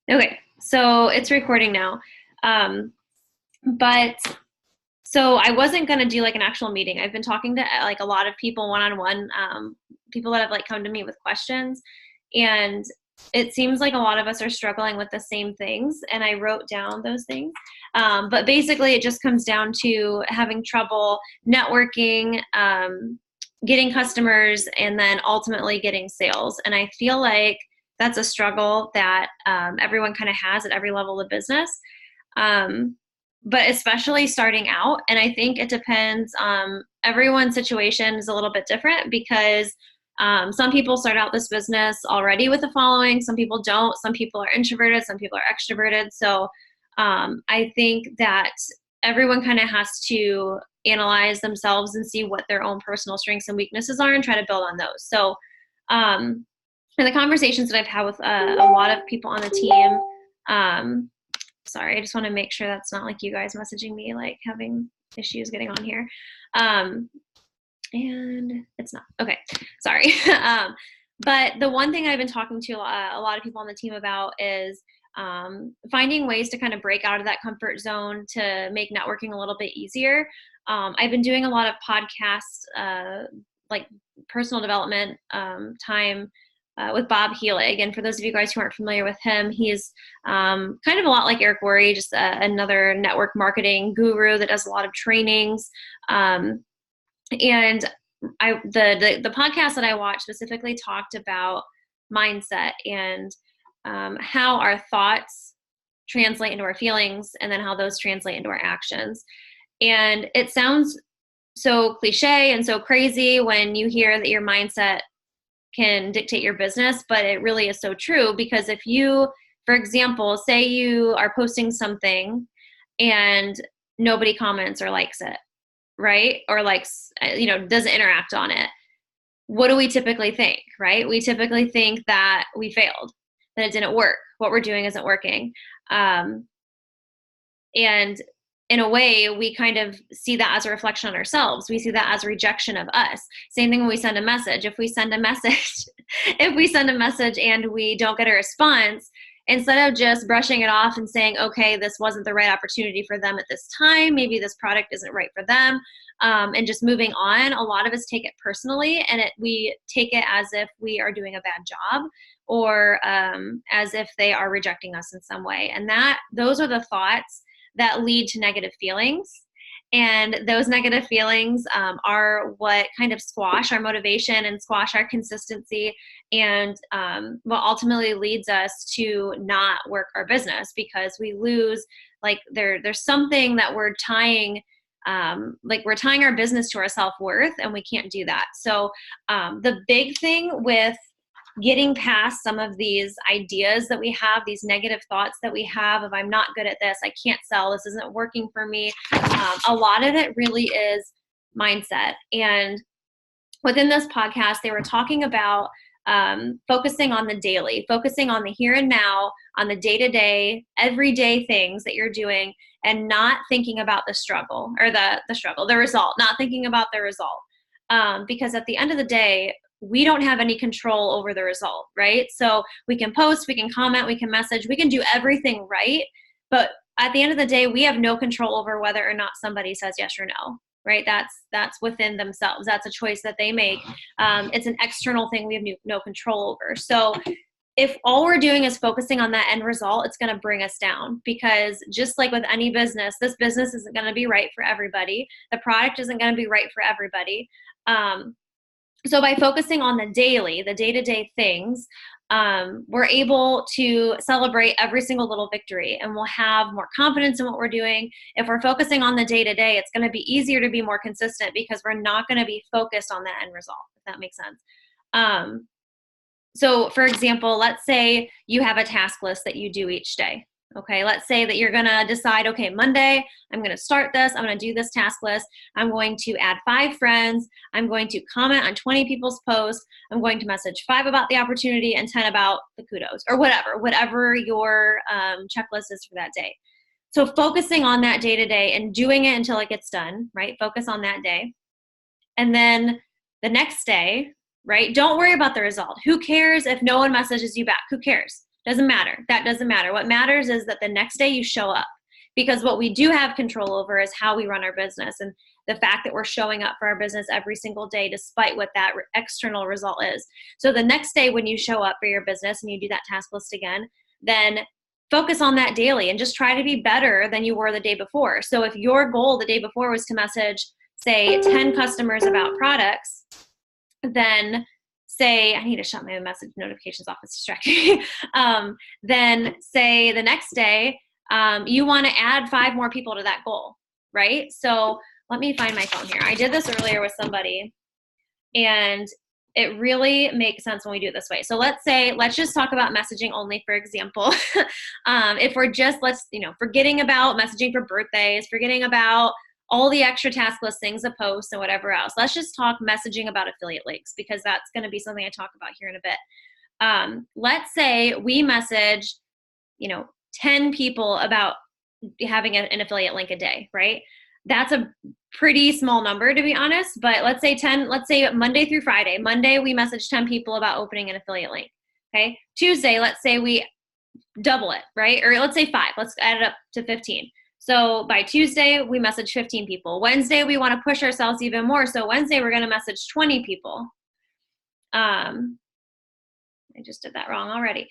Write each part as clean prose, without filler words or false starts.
Okay, so it's recording now. Um, but so I wasn't gonna do like an actual meeting. I've been talking to like a lot of people one-on-one, people that have like come to me with questions, and it seems like a lot of us are struggling with the same things. And I wrote down those things. But basically, it just comes down to having trouble networking, getting customers, and then ultimately getting sales. And I feel like that's a struggle that everyone kind of has at every level of business. Um, but especially starting out. And I think it depends. Everyone's situation is a little bit different because some people start out this business already with a following. Some people don't. Some people are introverted. Some people are extroverted. So I think that everyone kind of has to analyze themselves and see what their own personal strengths and weaknesses are and try to build on those. So, um, in the conversations that I've had with a lot of people on the team, um, sorry, I just want to make sure that's not like you guys messaging me, like having issues getting on here. Um, and it's not. Okay, sorry. But the one thing I've been talking to a lot of people on the team about is finding ways to kind of break out of that comfort zone to make networking a little bit easier. I've been doing a lot of podcasts, like personal development time with Bob Helig. And for those of you guys who aren't familiar with him, he's kind of a lot like Eric Worre, just another network marketing guru that does a lot of trainings. And the podcast that I watched specifically talked about mindset and how our thoughts translate into our feelings, and then how those translate into our actions. And it sounds so cliche and so crazy when you hear that your mindset can dictate your business, but it really is so true. Because if you, for example, say you are posting something and nobody comments or likes it, right? Or likes, doesn't interact on it. What do we typically think, right? We typically think that we failed, that it didn't work. What we're doing isn't working. And in a way, we kind of see that as a reflection on ourselves. We see that as a rejection of us. Same thing when we send a message. If we send a message, if we send a message and we don't get a response, instead of just brushing it off and saying, okay, this wasn't the right opportunity for them at this time, maybe this product isn't right for them, and just moving on, a lot of us take it personally, and we take it as if we are doing a bad job, or as if they are rejecting us in some way. And those are the thoughts that lead to negative feelings. And those negative feelings are what kind of squash our motivation and squash our consistency, and what ultimately leads us to not work our business, because we lose, like there's something that we're tying, like we're tying our business to our self-worth, and we can't do that. So the big thing with getting past some of these ideas that we have, these negative thoughts that we have of, I'm not good at this, I can't sell, this isn't working for me. A lot of it really is mindset. And within this podcast, they were talking about focusing on the daily, focusing on the here and now, on the day-to-day, everyday things that you're doing, and not thinking about the struggle, or the result, not thinking about the result. Because at the end of the day, we don't have any control over the result, right? So we can post, we can comment, we can message, we can do everything right. But at the end of the day, we have no control over whether or not somebody says yes or no, right? That's within themselves. That's a choice that they make. It's an external thing we have no control over. So if all we're doing is focusing on that end result, it's going to bring us down, because just like with any business, this business isn't going to be right for everybody. The product isn't going to be right for everybody. So by focusing on the day-to-day things, we're able to celebrate every single little victory, and we'll have more confidence in what we're doing. If we're focusing on the day-to-day, it's going to be easier to be more consistent, because we're not going to be focused on that end result, if that makes sense. So for example, let's say you have a task list that you do each day. Okay, let's say that you're gonna decide, okay, Monday, I'm gonna start this, I'm gonna do this task list, I'm going to add 5 friends, I'm going to comment on 20 people's posts, I'm going to message 5 about the opportunity and 10 about the kudos, or whatever your checklist is for that day. So focusing on that day to day and doing it until it gets done, right? Focus on that day. And then the next day, right? Don't worry about the result. Who cares if no one messages you back? Who cares? Doesn't matter. That doesn't matter. What matters is that the next day you show up, because what we do have control over is how we run our business, and the fact that we're showing up for our business every single day, despite what that external result is. So the next day when you show up for your business and you do that task list again, then focus on that daily and just try to be better than you were the day before. So if your goal the day before was to message, say, 10 customers about products, then say, I need to shut my message notifications off, it's distracting me. Then say the next day, you want to add 5 more people to that goal, right? So let me find my phone here. I did this earlier with somebody, and it really makes sense when we do it this way. So let's just talk about messaging only, for example. If we're just, forgetting about messaging for birthdays, forgetting about all the extra task list things, the posts and whatever else. Let's just talk messaging about affiliate links, because that's going to be something I talk about here in a bit. Let's say we message, 10 people about having an affiliate link a day, right? That's a pretty small number, to be honest, but let's say Monday through Friday. Monday, we message 10 people about opening an affiliate link, okay? Tuesday, let's say we double it, right? Or let's say 5, let's add it up to 15. So by Tuesday, we message 15 people. Wednesday, we want to push ourselves even more. So Wednesday, we're going to message 20 people. I just did that wrong already.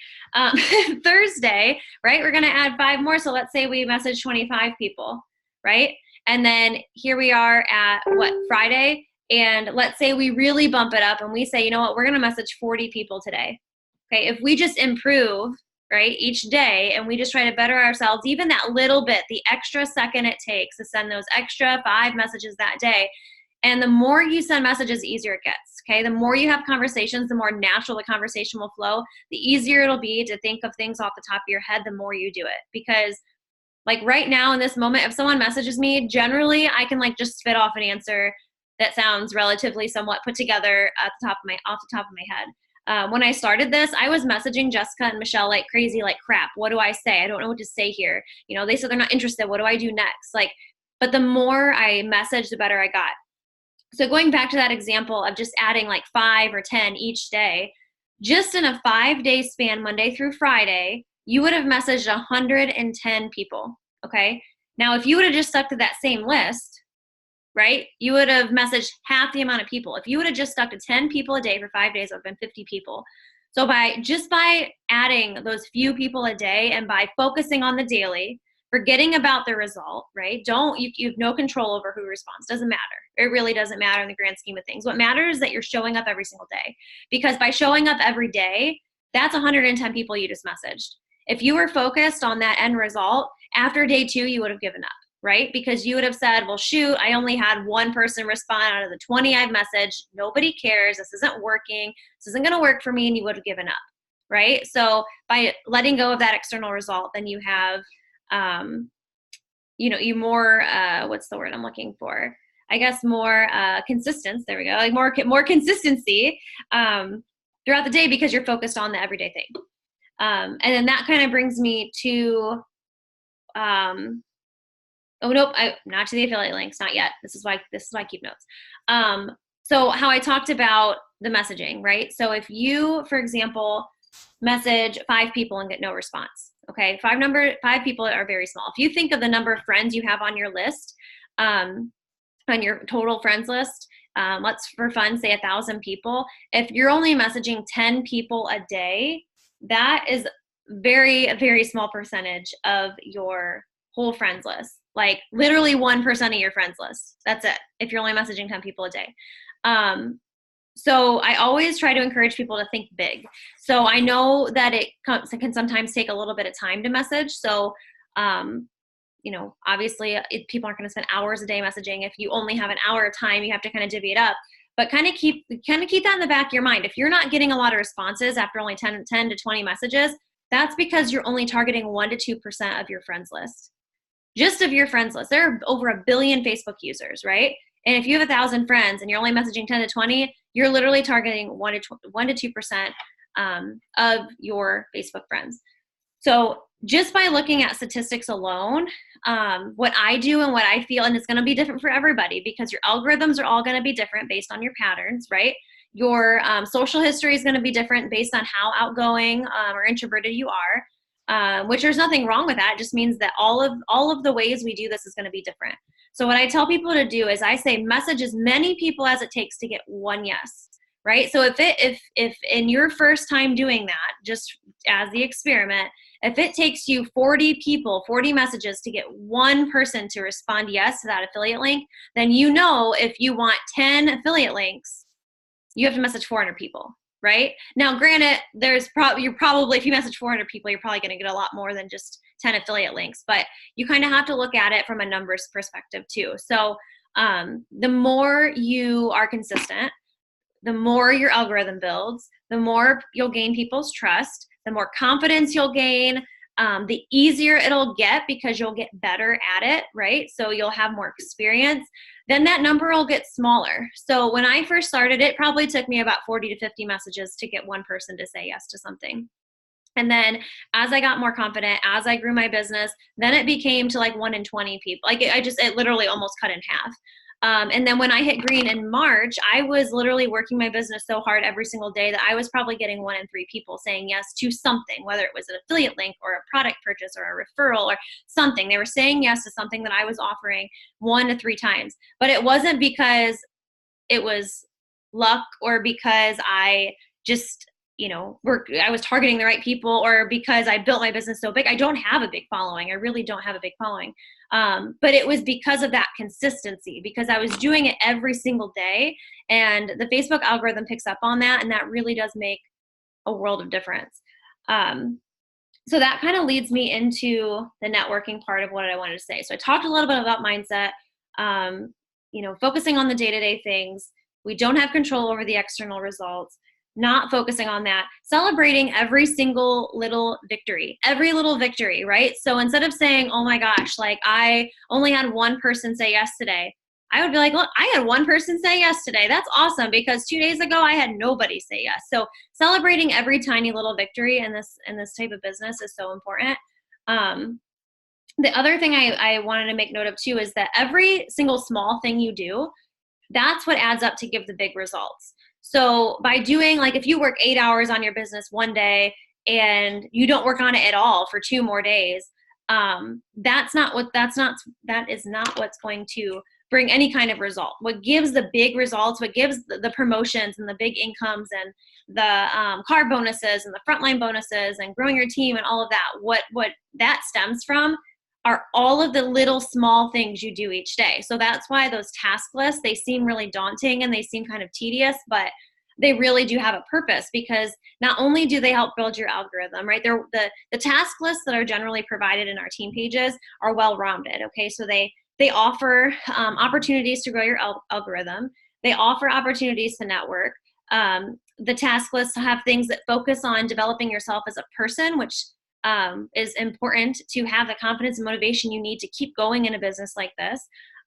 Thursday, right? We're going to add 5 more. So let's say we message 25 people, right? And then here we are at Friday. And let's say we really bump it up and we say, you know what, we're going to message 40 people today. Okay. If we just improve, right, each day, and we just try to better ourselves, even that little bit, the extra second it takes to send those extra 5 messages that day. And the more you send messages, the easier it gets. Okay. The more you have conversations, the more natural the conversation will flow, the easier it'll be to think of things off the top of your head, the more you do it. Because like right now in this moment, if someone messages me, generally I can just spit off an answer that sounds relatively somewhat put together off the top of my head. When I started this, I was messaging Jessica and Michelle like crazy, like crap. What do I say? I don't know what to say here. They said they're not interested. What do I do next? But the more I messaged, the better I got. So going back to that example of just adding 5 or 10 each day, just in a 5-day span, Monday through Friday, you would have messaged 110 people, okay? Now, if you would have just stuck to that same list, right, you would have messaged half the amount of people. If you would have just stuck to 10 people a day for 5 days, it would have been 50 people. So by adding those few people a day and by focusing on the daily, forgetting about the result, right? You have no control over who responds. Doesn't matter. It really doesn't matter in the grand scheme of things. What matters is that you're showing up every single day, because by showing up every day, that's 110 people you just messaged. If you were focused on that end result, after day 2, you would have given up, right? Because you would have said, well, shoot, I only had 1 person respond out of the 20 I've messaged. Nobody cares. This isn't working. This isn't going to work for me. And you would have given up, right? So by letting go of that external result, then you have, you more, what's the word I'm looking for? I guess more consistency. There we go. More consistency throughout the day, because you're focused on the everyday thing. And then that kind of brings me to, not to the affiliate links, not yet. This is why I keep notes. So how I talked about the messaging, right? So if you, for example, message 5 people and get no response, okay? 5 people are very small. If you think of the number of friends you have on your list, on your total friends list, let's for fun say 1,000 people. If you're only messaging 10 people a day, that is a very small percentage of your whole friends list. Literally 1% of your friends list. That's it. If you're only messaging 10 people a day. So I always try to encourage people to think big. So I know that it can sometimes take a little bit of time to message. So, obviously people aren't going to spend hours a day messaging. If you only have an hour of time, you have to kind of divvy it up. But kind of keep that in the back of your mind. If you're not getting a lot of responses after only 10 to 20 messages, that's because you're only targeting 1 to 2% of your friends list. Just of your friends list. There are over 1 billion Facebook users, right? And if you have 1,000 friends and you're only messaging 10 to 20, you're literally targeting 1 to 2% of your Facebook friends. So just by looking at statistics alone, what I do and what I feel, and it's going to be different for everybody because your algorithms are all going to be different based on your patterns, right? Your social history is going to be different based on how outgoing or introverted you are, which there's nothing wrong with that. It just means that all of the ways we do this is going to be different. So what I tell people to do is I say message as many people as it takes to get one yes, right? So if in your first time doing that, just as the experiment, if it takes you 40 people, 40 messages to get one person to respond yes to that affiliate link, then you know if you want 10 affiliate links, you have to message 400 people, right? Now, granted, you're probably, if you message 400 people, you're probably going to get a lot more than just 10 affiliate links, but you kind of have to look at it from a numbers perspective too. So the more you are consistent, the more your algorithm builds, the more you'll gain people's trust, the more confidence you'll gain, the easier it'll get because you'll get better at it, right? So you'll have more experience. Then that number will get smaller. So when I first started, it probably took me about 40 to 50 messages to get one person to say yes to something. And then as I got more confident, as I grew my business, then it became to like 1 in 20 people. Like it literally almost cut in half. And then when I hit green in March, I was literally working my business so hard every single day that I was probably getting 1 in 3 people saying yes to something, whether it was an affiliate link or a product purchase or a referral or something. They were saying yes to something that I was offering 1 to 3 times. But it wasn't because it was luck or because I just I was targeting the right people or because I built my business so big. I don't have a big following. I really don't have a big following. But it was because of that consistency, because I was doing it every single day, and the Facebook algorithm picks up on that, and that really does make a world of difference. So that kind of leads me into the networking part of what I wanted to say. So I talked a little bit about mindset, focusing on the day-to-day things. We don't have control over the external results. Not focusing on that, celebrating every single little victory, right? So instead of saying, oh my gosh, like I only had one person say yes today, I would be like, look, I had one person say yes today. That's awesome, because 2 days ago I had nobody say yes. So celebrating every tiny little victory in this type of business is so important. The other thing I wanted to make note of too is that every single small thing you do, that's what adds up to give the big results. So by doing, like, if you work 8 hours on your business one day and you don't work on it at all for 2 more days, that is not what's going to bring any kind of result. What gives the big results, what gives the promotions and the big incomes and the car bonuses and the frontline bonuses and growing your team and all of that, what that stems from are all of the little small things you do each day. So that's why those task lists, they seem really daunting and they seem kind of tedious, but they really do have a purpose, because not only do they help build your algorithm, right? They're the task lists that are generally provided in our team pages are well-rounded, okay? So they offer opportunities to grow your algorithm. They offer opportunities to network. The task lists have things that focus on developing yourself as a person, which is important to have the confidence and motivation you need to keep going in a business like this.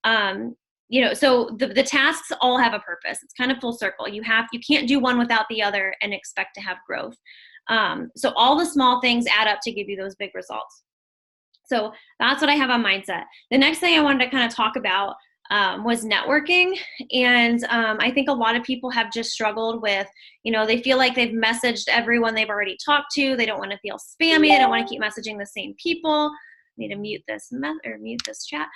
So the tasks all have a purpose. It's kind of full circle. You can't do one without the other and expect to have growth. So all the small things add up to give you those big results. So that's what I have on mindset. The next thing I wanted to kind of talk about was networking. And I think a lot of people have just struggled with, they feel like they've messaged everyone they've already talked to. They don't want to feel spammy. They don't want to keep messaging the same people. I need to mute this chat.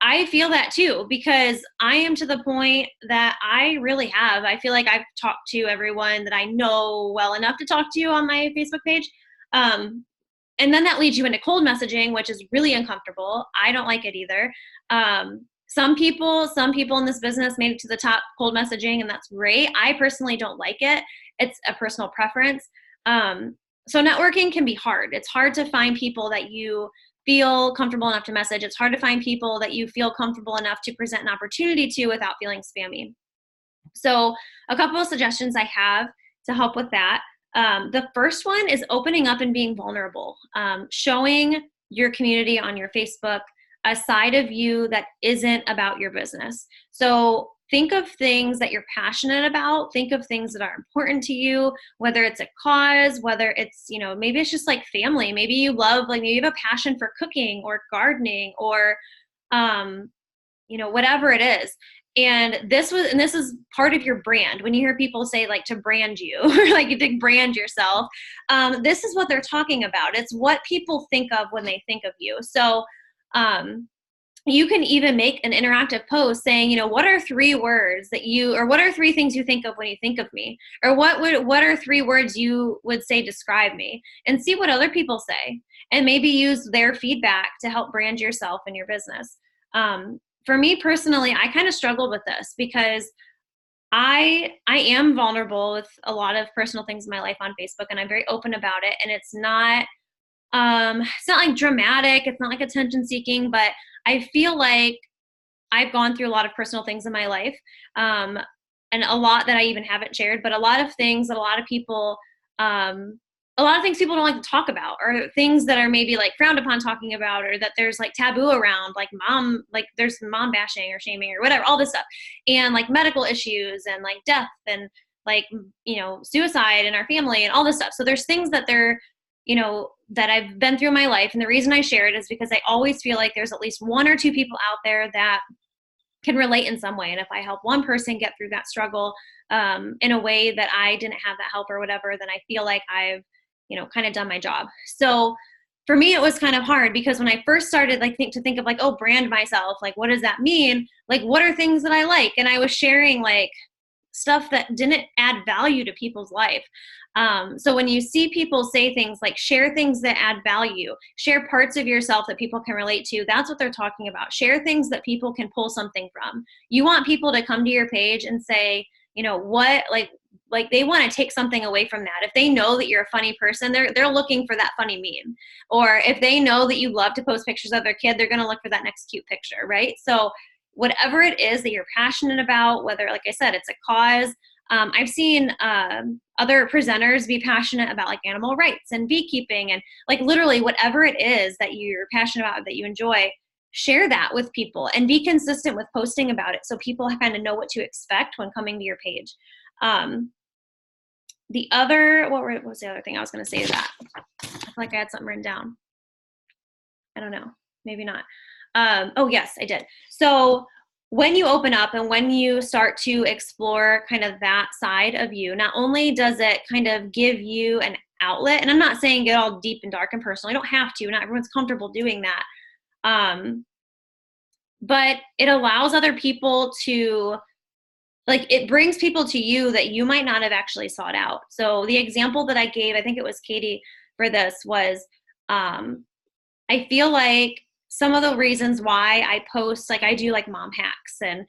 I feel that too, because I am to the point that I feel like I've talked to everyone that I know well enough to talk to on my Facebook page. And then that leads you into cold messaging, which is really uncomfortable. I don't like it either. Some people in this business made it to the top cold messaging, and that's great. I personally don't like it. It's a personal preference. So networking can be hard. It's hard to find people that you feel comfortable enough to message. It's hard to find people that you feel comfortable enough to present an opportunity to without feeling spammy. So a couple of suggestions I have to help with that. The first one is opening up and being vulnerable, showing your community on your Facebook a side of you that isn't about your business. So think of things that you're passionate about. Think of things that are important to you, whether it's a cause, whether it's, maybe it's just like family. Maybe you love, maybe you have a passion for cooking or gardening or, whatever it is. And this is part of your brand. When you hear people say like to brand you or like to brand yourself, this is what they're talking about. It's what people think of when they think of you. So um, you can even make an interactive post saying, what are 3 words that or what are 3 things you think of when you think of me? Or what are 3 words you would say describe me? And see what other people say. And maybe use their feedback to help brand yourself and your business. For me personally, I kind of struggled with this because I am vulnerable with a lot of personal things in my life on Facebook, and I'm very open about it. And it's not like dramatic, it's not like attention seeking, but I feel like I've gone through a lot of personal things in my life, and a lot that I even haven't shared, but a lot of things that a lot of things people don't like to talk about, or things that are maybe like frowned upon talking about, or that there's like taboo around, like there's mom bashing or shaming or whatever, all this stuff, and like medical issues and like death and like, suicide in our family and all this stuff. So there's things that that I've been through in my life. And the reason I share it is because I always feel like there's at least 1 or 2 people out there that can relate in some way. And if I help one person get through that struggle in a way that I didn't have that help or whatever, then I feel like I've, kind of done my job. So for me, it was kind of hard because when I first started to think of like, oh, brand myself, like, what does that mean? Like, what are things that I like? And I was sharing like stuff that didn't add value to people's life. So when you see people say things like share things that add value, share parts of yourself that people can relate to, that's what they're talking about. Share things that people can pull something from. You want people to come to your page and say, what, like they want to take something away from that. If they know that you're a funny person, they're looking for that funny meme. Or if they know that you love to post pictures of their kid, they're going to look for that next cute picture, right? So whatever it is that you're passionate about, whether, like I said, it's a cause. I've seen other presenters be passionate about like animal rights and beekeeping and like literally whatever it is that you're passionate about, that you enjoy, share that with people and be consistent with posting about it so people kind of know what to expect when coming to your page. What was the other thing I was going to say to that? I feel like I had something written down. I don't know. Maybe not. Oh, yes, I did. So when you open up and when you start to explore kind of that side of you, not only does it kind of give you an outlet, and I'm not saying get all deep and dark and personal. You don't have to. Not everyone's comfortable doing that. But it allows other people to, like, it brings people to you that you might not have actually sought out. So the example that I gave, I think it was Katie for this, was I feel like some of the reasons why I post, like I do like mom hacks and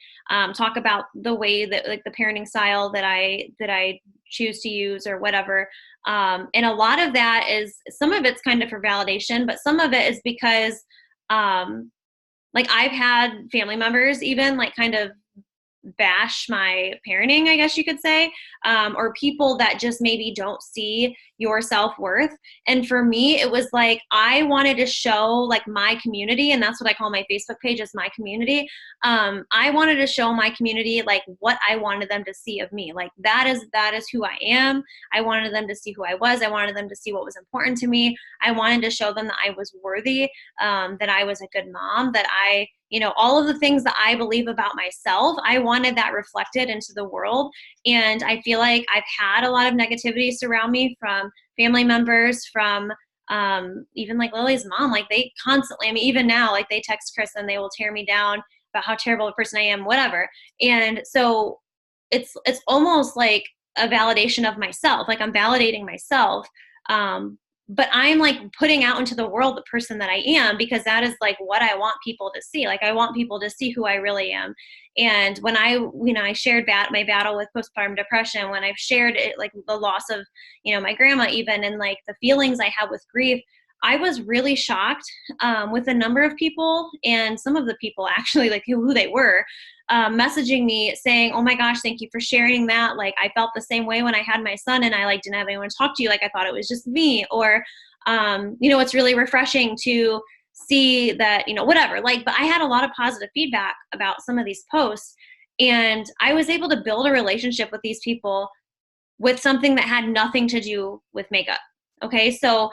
talk about the way that like the parenting style that I choose to use or whatever. And a lot of that is, some of it's kind of for validation, but some of it is because like I've had family members even like kind of bash my parenting, I guess you could say, or people that just maybe don't see your self-worth. And for me, it was like I wanted to show like my community, and that's what I call my Facebook page, is my community. I wanted to show my community like what I wanted them to see of me. Like that is who I am. I wanted them to see who I was. I wanted them to see what was important to me. I wanted to show them that I was worthy, that I was a good mom, that I, all of the things that I believe about myself, I wanted that reflected into the world. And I feel like I've had a lot of negativity surround me from family members, from even like Lily's mom. Like they constantly, I mean, even now, like they text Chris and they will tear me down about how terrible a person I am, whatever. And so it's almost like a validation of myself. Like I'm validating myself. But I'm like putting out into the world the person that I am, because that is like what I want people to see. Like I want people to see who I really am. And when I shared my battle with postpartum depression, when I've shared it, like the loss of, my grandma even, and like the feelings I have with grief, I was really shocked with the number of people, and some of the people actually, like who they were, messaging me saying, oh my gosh, thank you for sharing that. Like I felt the same way when I had my son and I like didn't have anyone to talk to. Like I thought it was just me. Or, it's really refreshing to see that, whatever, like, but I had a lot of positive feedback about some of these posts, and I was able to build a relationship with these people with something that had nothing to do with makeup. Okay. So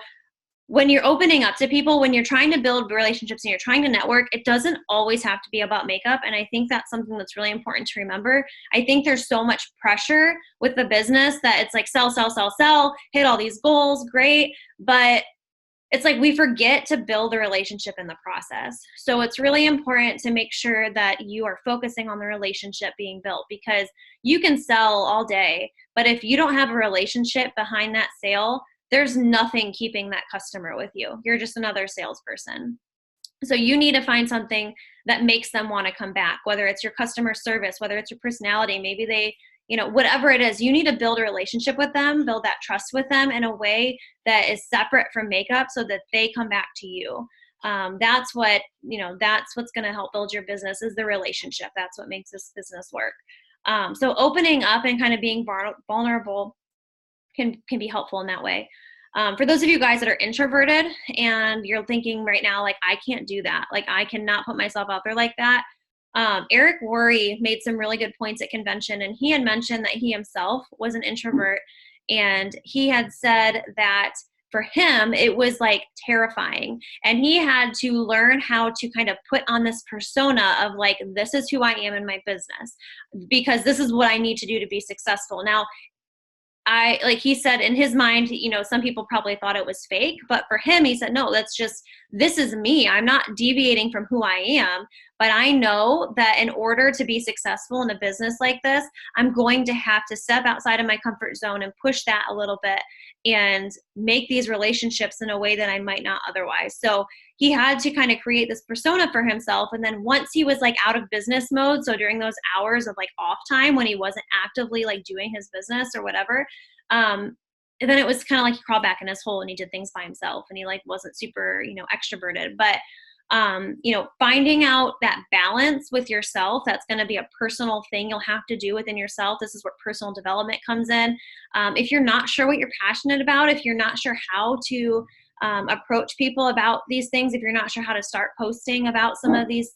when you're opening up to people, when you're trying to build relationships and you're trying to network, it doesn't always have to be about makeup. And I think that's something that's really important to remember. I think there's so much pressure with the business that it's like sell, sell, sell, sell, hit all these goals, great. But it's like we forget to build a relationship in the process. So it's really important to make sure that you are focusing on the relationship being built, because you can sell all day, but if you don't have a relationship behind that sale, there's nothing keeping that customer with you. You're just another salesperson. So you need to find something that makes them want to come back, whether it's your customer service, whether it's your personality, maybe they, whatever it is, you need to build a relationship with them, build that trust with them in a way that is separate from makeup so that they come back to you. That's what's going to help build your business, is the relationship. That's what makes this business work. So opening up and kind of being vulnerable can be helpful in that way. For those of you guys that are introverted and you're thinking right now, like, I can't do that. Like, I cannot put myself out there like that. Eric Worre made some really good points at convention, and he had mentioned that he himself was an introvert, and he had said that for him, it was like terrifying. And he had to learn how to kind of put on this persona of like, this is who I am in my business, because this is what I need to do to be successful. Now, he said in his mind, some people probably thought it was fake, but for him, he said, no, this is me. I'm not deviating from who I am, but I know that in order to be successful in a business like this, I'm going to have to step outside of my comfort zone and push that a little bit and make these relationships in a way that I might not otherwise. So he had to kind of create this persona for himself. And then once he was like out of business mode, so during those hours of like off time when he wasn't actively like doing his business or whatever, and then it was kind of like he crawled back in his hole and he did things by himself, and he like wasn't super, extroverted. But finding out that balance with yourself, that's going to be a personal thing you'll have to do within yourself. This is where personal development comes in. If you're not sure what you're passionate about, if you're not sure how to approach people about these things, if you're not sure how to start posting about some of these,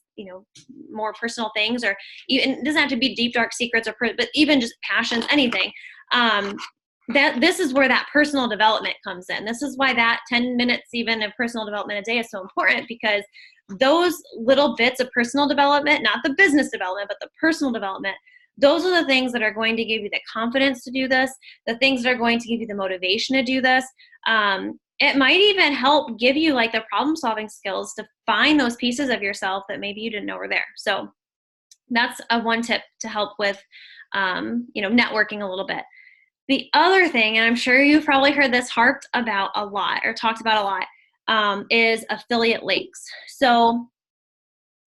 more personal things, or even, it doesn't have to be deep, dark secrets, but even just passions, anything, that this is where that personal development comes in. This is why that 10 minutes even of personal development a day is so important, because those little bits of personal development, not the business development, but the personal development, those are the things that are going to give you the confidence to do this, the things that are going to give you the motivation to do this. It might even help give you like the problem solving skills to find those pieces of yourself that maybe you didn't know were there. So that's one tip to help with, networking a little bit. The other thing, and I'm sure you've probably heard this harped about a lot or talked about a lot, is affiliate links. So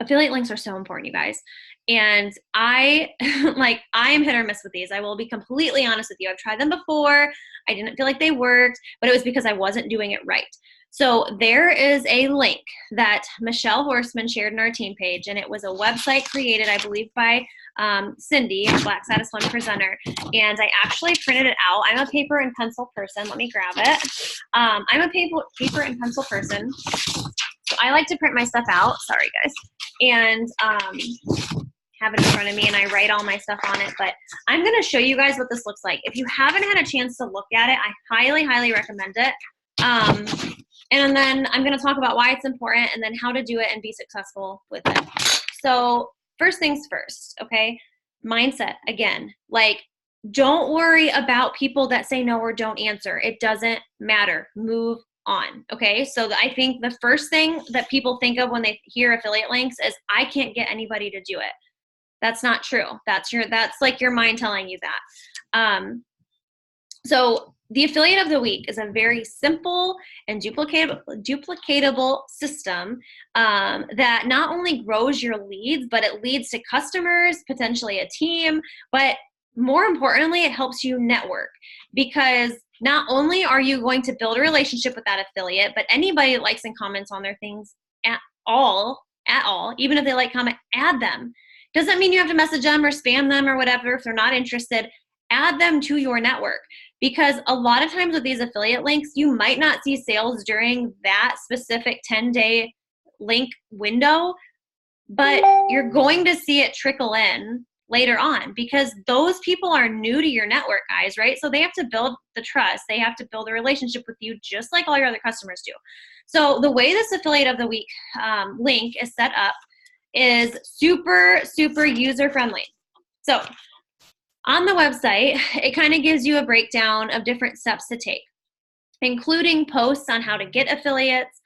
affiliate links are so important, you guys. And I'm hit or miss with these. I will be completely honest with you. I've tried them before. I didn't feel like they worked, but it was because I wasn't doing it right. So there is a link that Michelle Horseman shared in our team page, and it was a website created, I believe, by Cindy, a Black Saddis One presenter. And I actually printed it out. I'm a paper and pencil person. Let me grab it. I'm a paper and pencil person. So I like to print my stuff out. Sorry, guys. And have it in front of me, and I write all my stuff on it. But I'm going to show you guys what this looks like. If you haven't had a chance to look at it, I highly, highly recommend it. And then I'm going to talk about why it's important and then how to do it and be successful with it. So first things first, okay? Mindset, again, like, don't worry about people that say no or don't answer. It doesn't matter. Move on, okay? So I think the first thing that people think of when they hear affiliate links is, I can't get anybody to do it. That's not true. That's like your mind telling you that. So the affiliate of the week is a very simple and duplicatable system that not only grows your leads, but it leads to customers, potentially a team, but more importantly, it helps you network, because not only are you going to build a relationship with that affiliate, but anybody that likes and comments on their things at all, even if they like, comment, add them. Doesn't mean you have to message them or spam them or whatever if they're not interested. Add them to your network, because a lot of times with these affiliate links, you might not see sales during that specific 10-day link window, but you're going to see it trickle in later on, because those people are new to your network, guys, right? So they have to build the trust. They have to build a relationship with you just like all your other customers do. So the way this affiliate of the week link is set up is super, super user-friendly. So on the website, it kind of gives you a breakdown of different steps to take, including posts on how to get affiliates.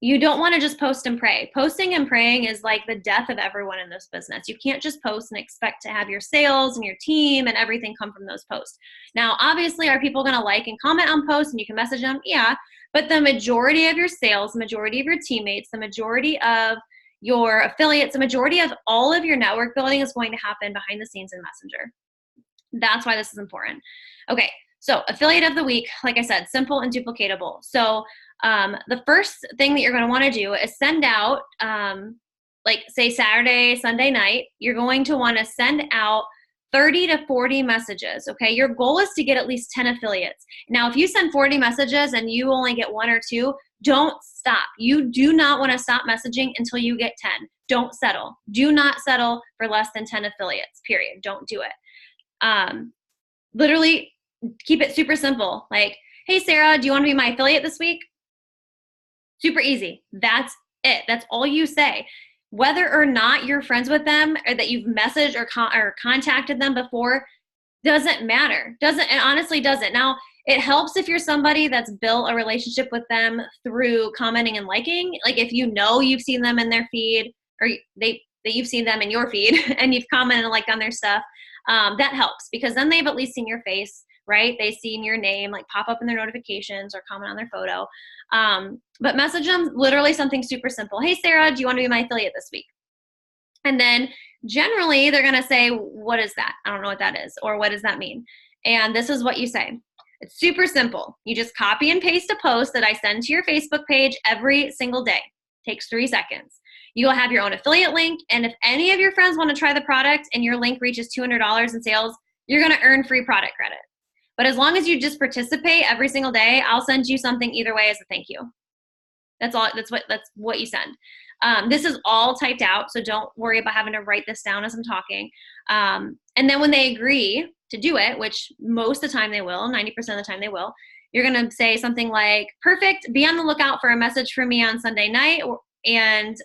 You don't want to just post and pray. Posting and praying is like the death of everyone in this business. You can't just post and expect to have your sales and your team and everything come from those posts. Now, obviously, are people going to like and comment on posts and you can message them? Yeah, but the majority of your sales, the majority of your teammates, the majority of your affiliates, the majority of all of your network building is going to happen behind the scenes in Messenger. That's why this is important. Okay, so affiliate of the week, like I said, simple and duplicatable. So the first thing that you're going to want to do is send out, like say Saturday, Sunday night, you're going to want to send out 30 to 40 messages, okay? Your goal is to get at least 10 affiliates. Now, if you send 40 messages and you only get 1 or 2, don't stop. You do not want to stop messaging until you get 10. Don't settle. Do not settle for less than 10 affiliates, period. Don't do it. Literally keep it super simple. Like, hey, Sarah, do you want to be my affiliate this week? Super easy. That's it. That's all you say. Whether or not you're friends with them or that you've messaged or contacted them before doesn't matter. It honestly doesn't. Now, it helps if you're somebody that's built a relationship with them through commenting and liking. Like if you know you've seen them in their feed or that you've seen them in your feed and you've commented and liked on their stuff, that helps because then they've at least seen your face, right? They've seen your name like pop up in their notifications or comment on their photo. But message them literally something super simple. Hey, Sarah, do you want to be my affiliate this week? And then generally they're going to say, what is that? I don't know what that is. Or what does that mean? And this is what you say. It's super simple. You just copy and paste a post that I send to your Facebook page every single day. Takes 3 seconds. You will have your own affiliate link. And if any of your friends want to try the product and your link reaches $200 in sales, you're going to earn free product credit. But as long as you just participate every single day, I'll send you something either way as a thank you. That's all. That's what you send. This is all typed out, so don't worry about having to write this down as I'm talking. And then when they agree to do it, which most of the time they will, 90% of the time they will, you're going to say something like, perfect, be on the lookout for a message from me on Sunday night. And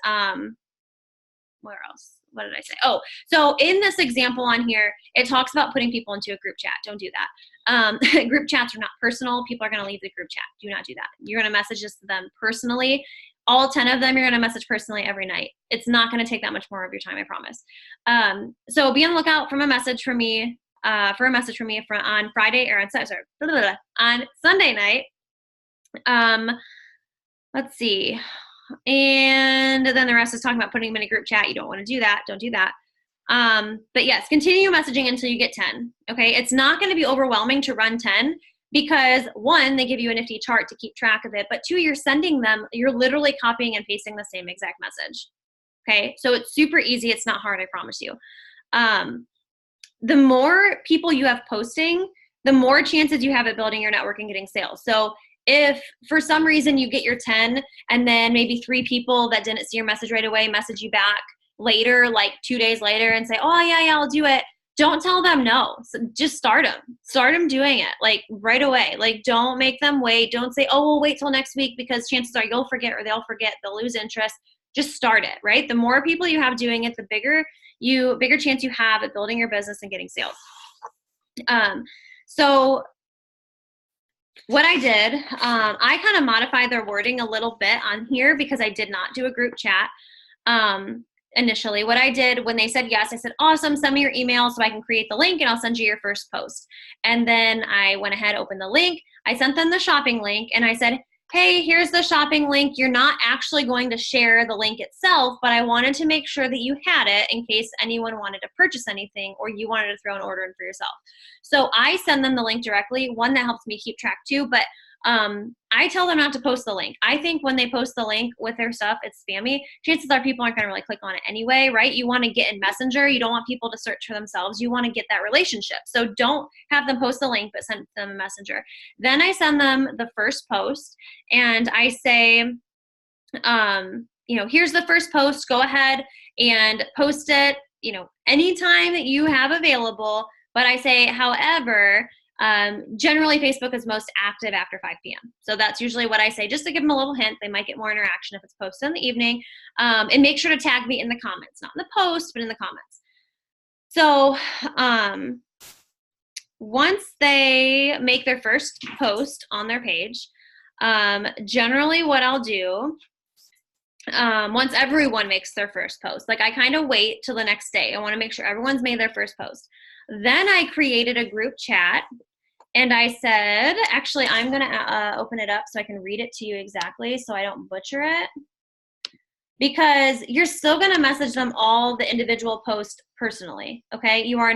where else? What did I say? Oh, so in this example on here, it talks about putting people into a group chat. Don't do that. Group chats are not personal. People are going to leave the group chat. Do not do that. You're going to message this to them personally. All 10 of them, you're going to message personally every night. It's not going to take that much more of your time, I promise. So be on the lookout for a message from me, on Friday or on Sunday night. Let's see. And then the rest is talking about putting them in a group chat. You don't want to do that. Don't do that. But yes, continue messaging until you get 10. Okay. It's not going to be overwhelming to run 10 because 1, they give you a nifty chart to keep track of it. But 2, you're sending them, you're literally copying and pasting the same exact message. Okay. So it's super easy. It's not hard. I promise you. The more people you have posting, the more chances you have at building your network and getting sales. So if for some reason you get your 10 and then maybe 3 people that didn't see your message right away message you back later, like 2 days later and say, oh yeah, I'll do it. Don't tell them no. So just start them doing it like right away. Like don't make them wait. Don't say, oh, we'll wait till next week because chances are you'll forget or they'll forget. They'll lose interest. Just start it, right? The more people you have doing it, the bigger chance you have at building your business and getting sales. So what I did, I kind of modified their wording a little bit on here because I did not do a group chat initially. What I did when they said yes, I said, awesome, send me your email so I can create the link and I'll send you your first post. And then I went ahead, opened the link. I sent them the shopping link and I said, hey, here's the shopping link. You're not actually going to share the link itself, but I wanted to make sure that you had it in case anyone wanted to purchase anything or you wanted to throw an order in for yourself. So I send them the link directly. One, that helps me keep track too, but I tell them not to post the link. I think when they post the link with their stuff, it's spammy. Chances are people aren't going to really click on it anyway, right? You want to get in Messenger. You don't want people to search for themselves. You want to get that relationship. So don't have them post the link, but send them a Messenger. Then I send them the first post and I say, here's the first post. Go ahead and post it. anytime that you have available. But I say, however, generally Facebook is most active after 5 p.m. So that's usually what I say, just to give them a little hint. They might get more interaction if it's posted in the evening. And make sure to tag me in the comments, not in the post, but in the comments. So once they make their first post on their page, generally what I'll do, once everyone makes their first post, like I kind of wait till the next day. I want to make sure everyone's made their first post. Then I created a group chat, and I said, actually, I'm going to open it up so I can read it to you exactly so I don't butcher it. Because you're still going to message them all the individual post personally, okay? You are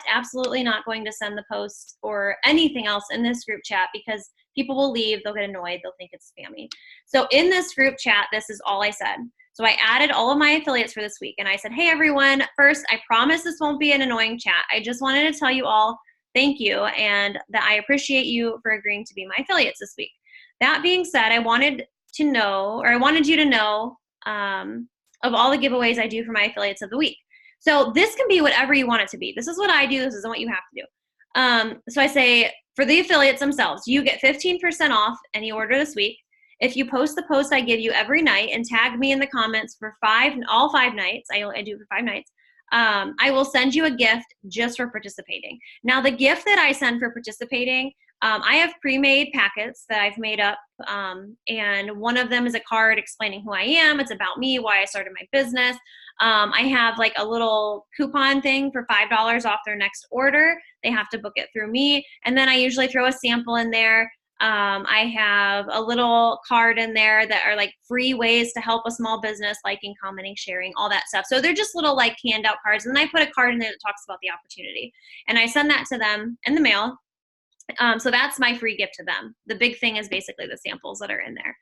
absolutely not going to send the post or anything else in this group chat, because people will leave, they'll get annoyed, they'll think it's spammy. So in this group chat, this is all I said. So I added all of my affiliates for this week, and I said, hey everyone, first, I promise this won't be an annoying chat. I just wanted to tell you all thank you, and that I appreciate you for agreeing to be my affiliates this week. That being said, I wanted you to know of all the giveaways I do for my affiliates of the week. So this can be whatever you want it to be. This is what I do. This isn't what you have to do. So I say, for the affiliates themselves, you get 15% off any order this week if you post the post I give you every night and tag me in the comments for all 5 nights. I do it for 5 nights. I will send you a gift just for participating. Now, the gift that I send for participating, I have pre-made packets that I've made up, and one of them is a card explaining who I am. It's about me, why I started my business. I have like a little coupon thing for $5 off their next order. They have to book it through me. And then I usually throw a sample in there. I have a little card in there that are like free ways to help a small business, liking, commenting, sharing, all that stuff. So they're just little like handout cards. And then I put a card in there that talks about the opportunity. And I send that to them in the mail. So that's my free gift to them. The big thing is basically the samples that are in there.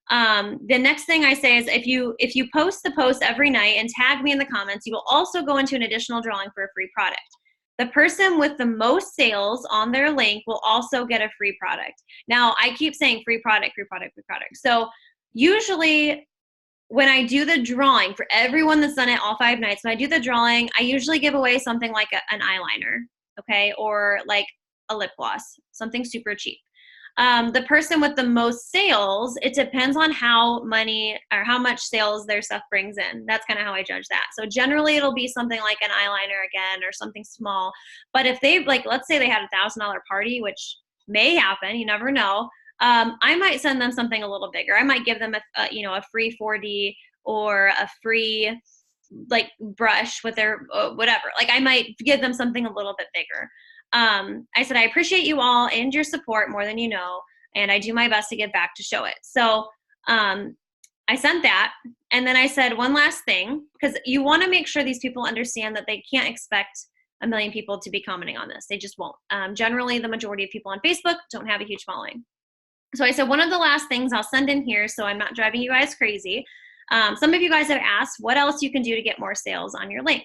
The next thing I say is if you post the post every night and tag me in the comments, you will also go into an additional drawing for a free product. The person with the most sales on their link will also get a free product. Now, I keep saying free product, free product, free product. So usually when I do the drawing for everyone that's done it all 5 nights, when I do the drawing, I usually give away something like an eyeliner, okay, or like a lip gloss, something super cheap. The person with the most sales, it depends on how much sales their stuff brings in. That's kind of how I judge that. So generally it'll be something like an eyeliner again, or something small. But if they let's say they had $1,000 party, which may happen, you never know. I might send them something a little bigger. I might give them a free 4D or a free like brush with their whatever. Like I might give them something a little bit bigger. I said, I appreciate you all and your support more than you know, and I do my best to give back to show it. So I sent that, and then I said one last thing, because you want to make sure these people understand that they can't expect 1 million people to be commenting on this. They just won't. Generally, the majority of people on Facebook don't have a huge following. So I said one of the last things I'll send in here, so I'm not driving you guys crazy. Some of you guys have asked what else you can do to get more sales on your link.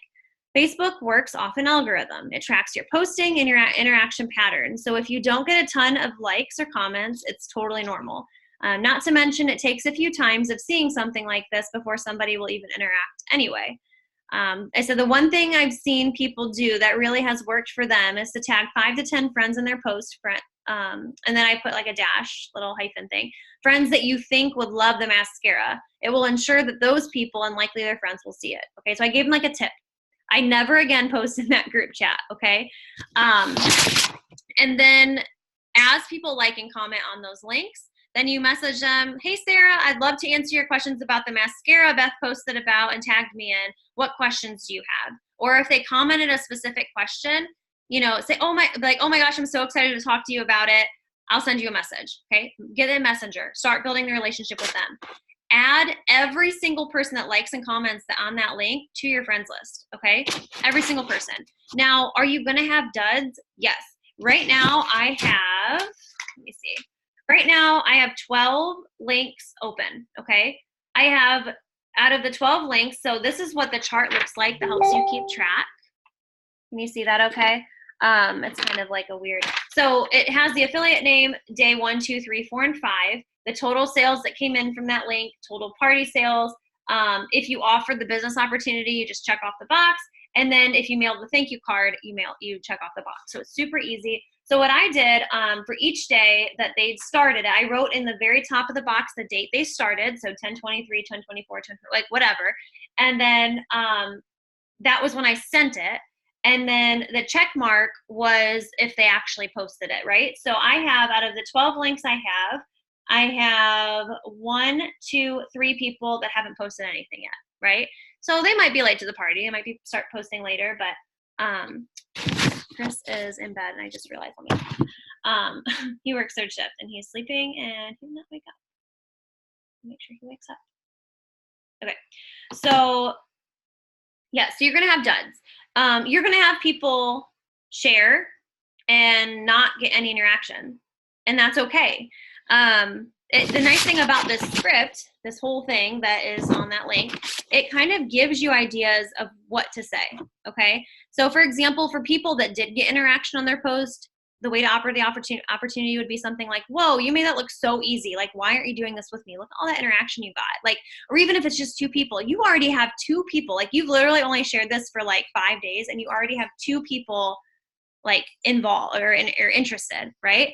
Facebook works off an algorithm. It tracks your posting and your interaction patterns. So if you don't get a ton of likes or comments, it's totally normal. Not to mention, it takes a few times of seeing something like this before somebody will even interact anyway. I said the one thing I've seen people do that really has worked for them is to tag 5 to 10 friends in their post, and then I put like a dash, little hyphen thing, friends that you think would love the mascara. It will ensure that those people and likely their friends will see it. Okay, so I gave them like a tip. I never again post in that group chat, okay? And then as people like and comment on those links, then you message them, hey, Sarah, I'd love to answer your questions about the mascara Beth posted about and tagged me in. What questions do you have? Or if they commented a specific question, say, oh my gosh, I'm so excited to talk to you about it. I'll send you a message, okay? Get a messenger. Start building the relationship with them. Add every single person that likes and comments on that link to your friends list, okay? Every single person. Now, are you going to have duds? Yes. Right now, I have, let me see. Right now, I have 12 links open, okay? I have, out of the 12 links, so this is what the chart looks like that helps you keep track. Can you see that okay? It's kind of like a weird, so it has the affiliate name, day 1, 2, 3, 4, and 5. The total sales that came in from that link, total party sales. If you offered the business opportunity, you just check off the box. And then if you mailed the thank you card, you check off the box. So it's super easy. So what I did for each day that they'd started, I wrote in the very top of the box the date they started. So 10/23, 10/24, 10, like whatever. And then that was when I sent it. And then the check mark was if they actually posted it, right? So I have, out of the 12 links I have 1, 2, 3 people that haven't posted anything yet, right? So they might be late to the party. They might start posting later, but Chris is in bed, and I just realized he works third shift, and he's sleeping, and he did not wake up. Make sure he wakes up. Okay, so yeah, so you're gonna have duds. You're gonna have people share and not get any interaction, and that's okay. The nice thing about this script, this whole thing that is on that link, it kind of gives you ideas of what to say, okay? So for example, for people that did get interaction on their post, the way to offer the opportunity would be something like, whoa, you made that look so easy. Like, why aren't you doing this with me? Look at all that interaction you got. Like, or even if it's just 2 people, you already have 2 people. Like, you've literally only shared this for like 5 days, and you already have 2 people like involved or interested, right?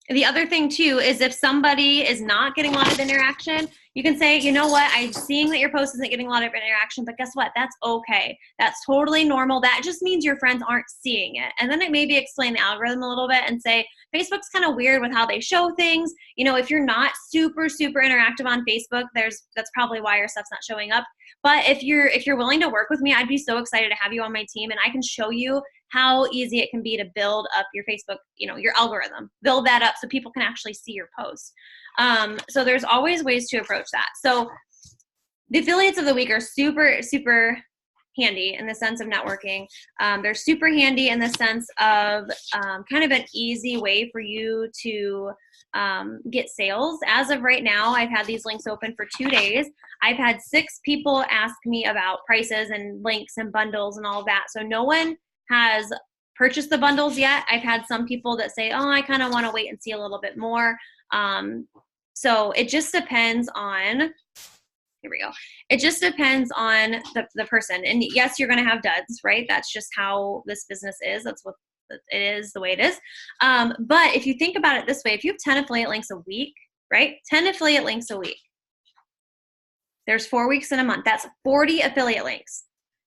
The other thing too is if somebody is not getting a lot of interaction, you can say, you know what, I'm seeing that your post isn't getting a lot of interaction, but guess what? That's okay. That's totally normal. That just means your friends aren't seeing it. And then it maybe explain the algorithm a little bit and say, Facebook's kind of weird with how they show things. You know, if you're not super, super interactive on Facebook, that's probably why your stuff's not showing up. But if you're willing to work with me, I'd be so excited to have you on my team, and I can show you how easy it can be to build up your Facebook, your algorithm, build that up so people can actually see your posts. So there's always ways to approach that. So the affiliates of the week are super, super handy in the sense of networking. They're super handy in the sense of kind of an easy way for you to get sales. As of right now, I've had these links open for 2 days. I've had 6 people ask me about prices and links and bundles and all of that. So no one has purchased the bundles yet. I've had some people that say, oh, I kind of want to wait and see a little bit more. So it just depends on, here we go. It just depends on the person. And yes, you're going to have duds, right? That's just how this business is. That's what it is, the way it is. But if you think about it this way, if you have 10 affiliate links a week, right? 10 affiliate links a week. There's 4 weeks in a month. That's 40 affiliate links.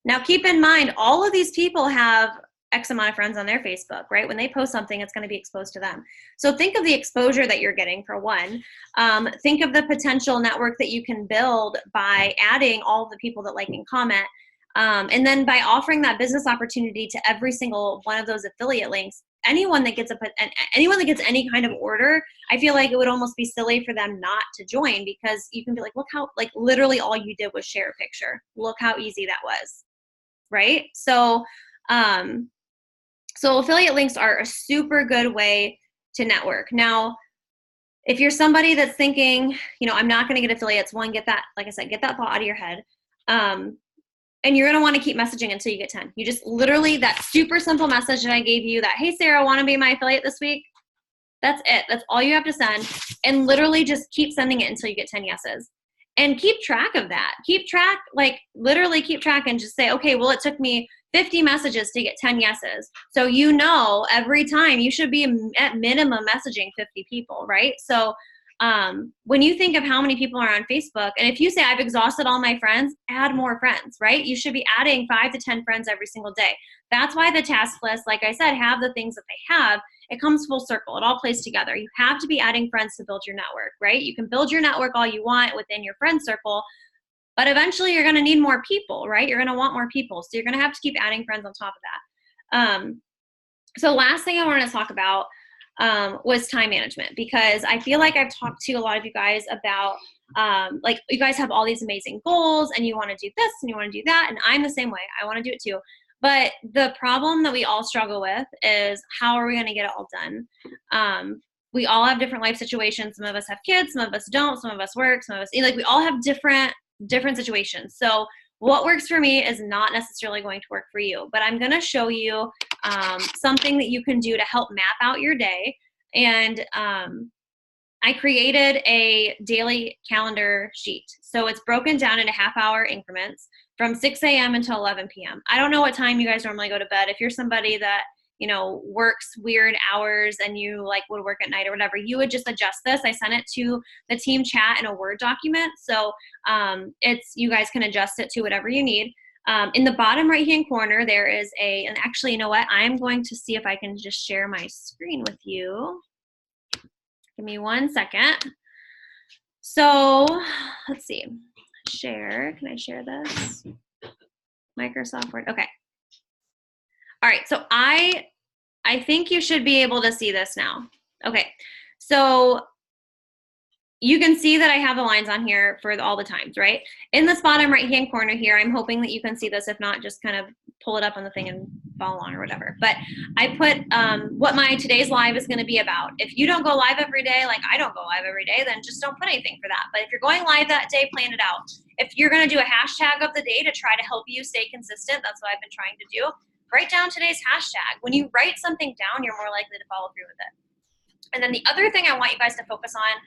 Now, keep in mind, all of these people have X amount of friends on their Facebook, right? When they post something, it's going to be exposed to them. So think of the exposure that you're getting for one. Think of the potential network that you can build by adding all of the people that like and comment. And then by offering that business opportunity to every single one of those affiliate links, anyone that gets any kind of order, I feel like it would almost be silly for them not to join, because you can be like, look how, like, literally all you did was share a picture. Look how easy that was, right? So affiliate links are a super good way to network. Now, if you're somebody that's thinking, I'm not going to get affiliates, one, get that, like I said, get that thought out of your head. And you're going to want to keep messaging until you get 10. You just literally, that super simple message that I gave you, that, hey, Sarah, want to be my affiliate this week? That's it. That's all you have to send. And literally just keep sending it until you get 10 yeses. And keep track of that. Literally keep track and just say, okay, well, it took me 50 messages to get 10 yeses. So every time you should be at minimum messaging 50 people, right? So when you think of how many people are on Facebook, and if you say, I've exhausted all my friends, add more friends, right? You should be adding 5 to 10 friends every single day. That's why the task list, like I said, have the things that they have. It comes full circle. It all plays together. You have to be adding friends to build your network, right? You can build your network all you want within your friend circle, but eventually you're going to need more people, right? You're going to want more people. So you're going to have to keep adding friends on top of that. So last thing I wanted to talk about was time management, because I feel like I've talked to a lot of you guys about, you guys have all these amazing goals and you want to do this and you want to do that. And I'm the same way. I want to do it too. But the problem that we all struggle with is, how are we going to get it all done? We all have different life situations. Some of us have kids, some of us don't, some of us work, some of us, we all have different situations. So what works for me is not necessarily going to work for you, but I'm going to show you something that you can do to help map out your day. And I created a daily calendar sheet. So it's broken down into half-hour increments from 6 a.m. until 11 p.m. I don't know what time you guys normally go to bed. If you're somebody that, you know, works weird hours and you like would work at night or whatever, you would just adjust this. I sent it to the team chat in a Word document. So you guys can adjust it to whatever you need. In the bottom right-hand corner, there is and actually, you know what? I'm going to see if I can just share my screen with you. Give me 1 second. So let's see. Share. Can I share this? Microsoft Word. Okay. All right. So I think you should be able to see this now. Okay. So you can see that I have the lines on here for all the times, right? In this bottom right-hand corner here, I'm hoping that you can see this. If not, just kind of pull it up on the thing and follow along or whatever. But I put what my today's live is going to be about. If you don't go live every day, like I don't go live every day, then just don't put anything for that. But if you're going live that day, plan it out. If you're going to do a hashtag of the day to try to help you stay consistent, that's what I've been trying to do. Write down today's hashtag. When you write something down, you're more likely to follow through with it. And then the other thing I want you guys to focus on,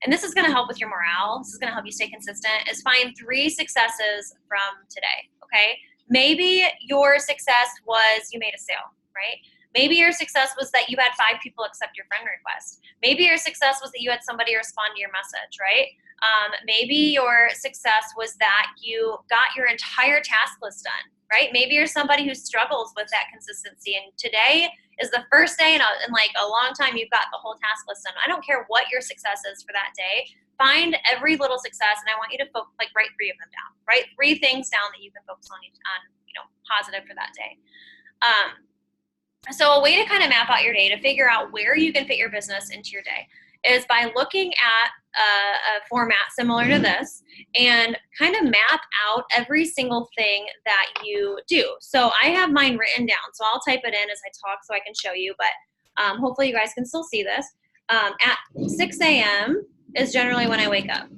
and this is going to help with your morale, this is going to help you stay consistent, is find 3 successes from today, okay? Maybe your success was you made a sale, right? Maybe your success was that you had 5 people accept your friend request. Maybe your success was that you had somebody respond to your message, right? Maybe your success was that you got your entire task list done, right? Maybe you're somebody who struggles with that consistency, and today is the first day in like a long time you've got the whole task list done. I don't care what your success is for that day. Find every little success, and I want you to write 3 of them down. Write 3 things down that you can focus on, you know, positive for that day. So a way to kind of map out your day to figure out where you can fit your business into your day is by looking at a format similar to this and kind of map out every single thing that you do. So I have mine written down, so I'll type it in as I talk so I can show you, but hopefully you guys can still see this. At 6 a.m. is generally when I wake up.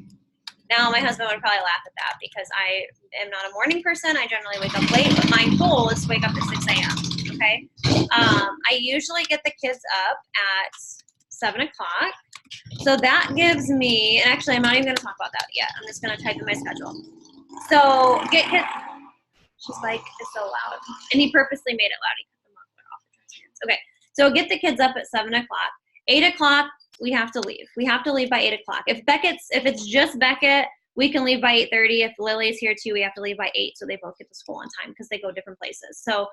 Now my husband would probably laugh at that because I am not a morning person. I generally wake up late, but my goal is to wake up at 6 a.m. Okay. I usually get the kids up at 7 o'clock. So that gives me, and actually I'm not even going to talk about that yet. I'm just going to type in my schedule. So get kids, she's like, it's so loud. And he purposely made it loud. He cut them off the transference. Okay. So get the kids up at 7 o'clock. 8 o'clock, we have to leave. We have to leave by 8 o'clock. If it's just Beckett, we can leave by 8:30. If Lily's here too, we have to leave by 8 so they both get to school on time because they go different places. So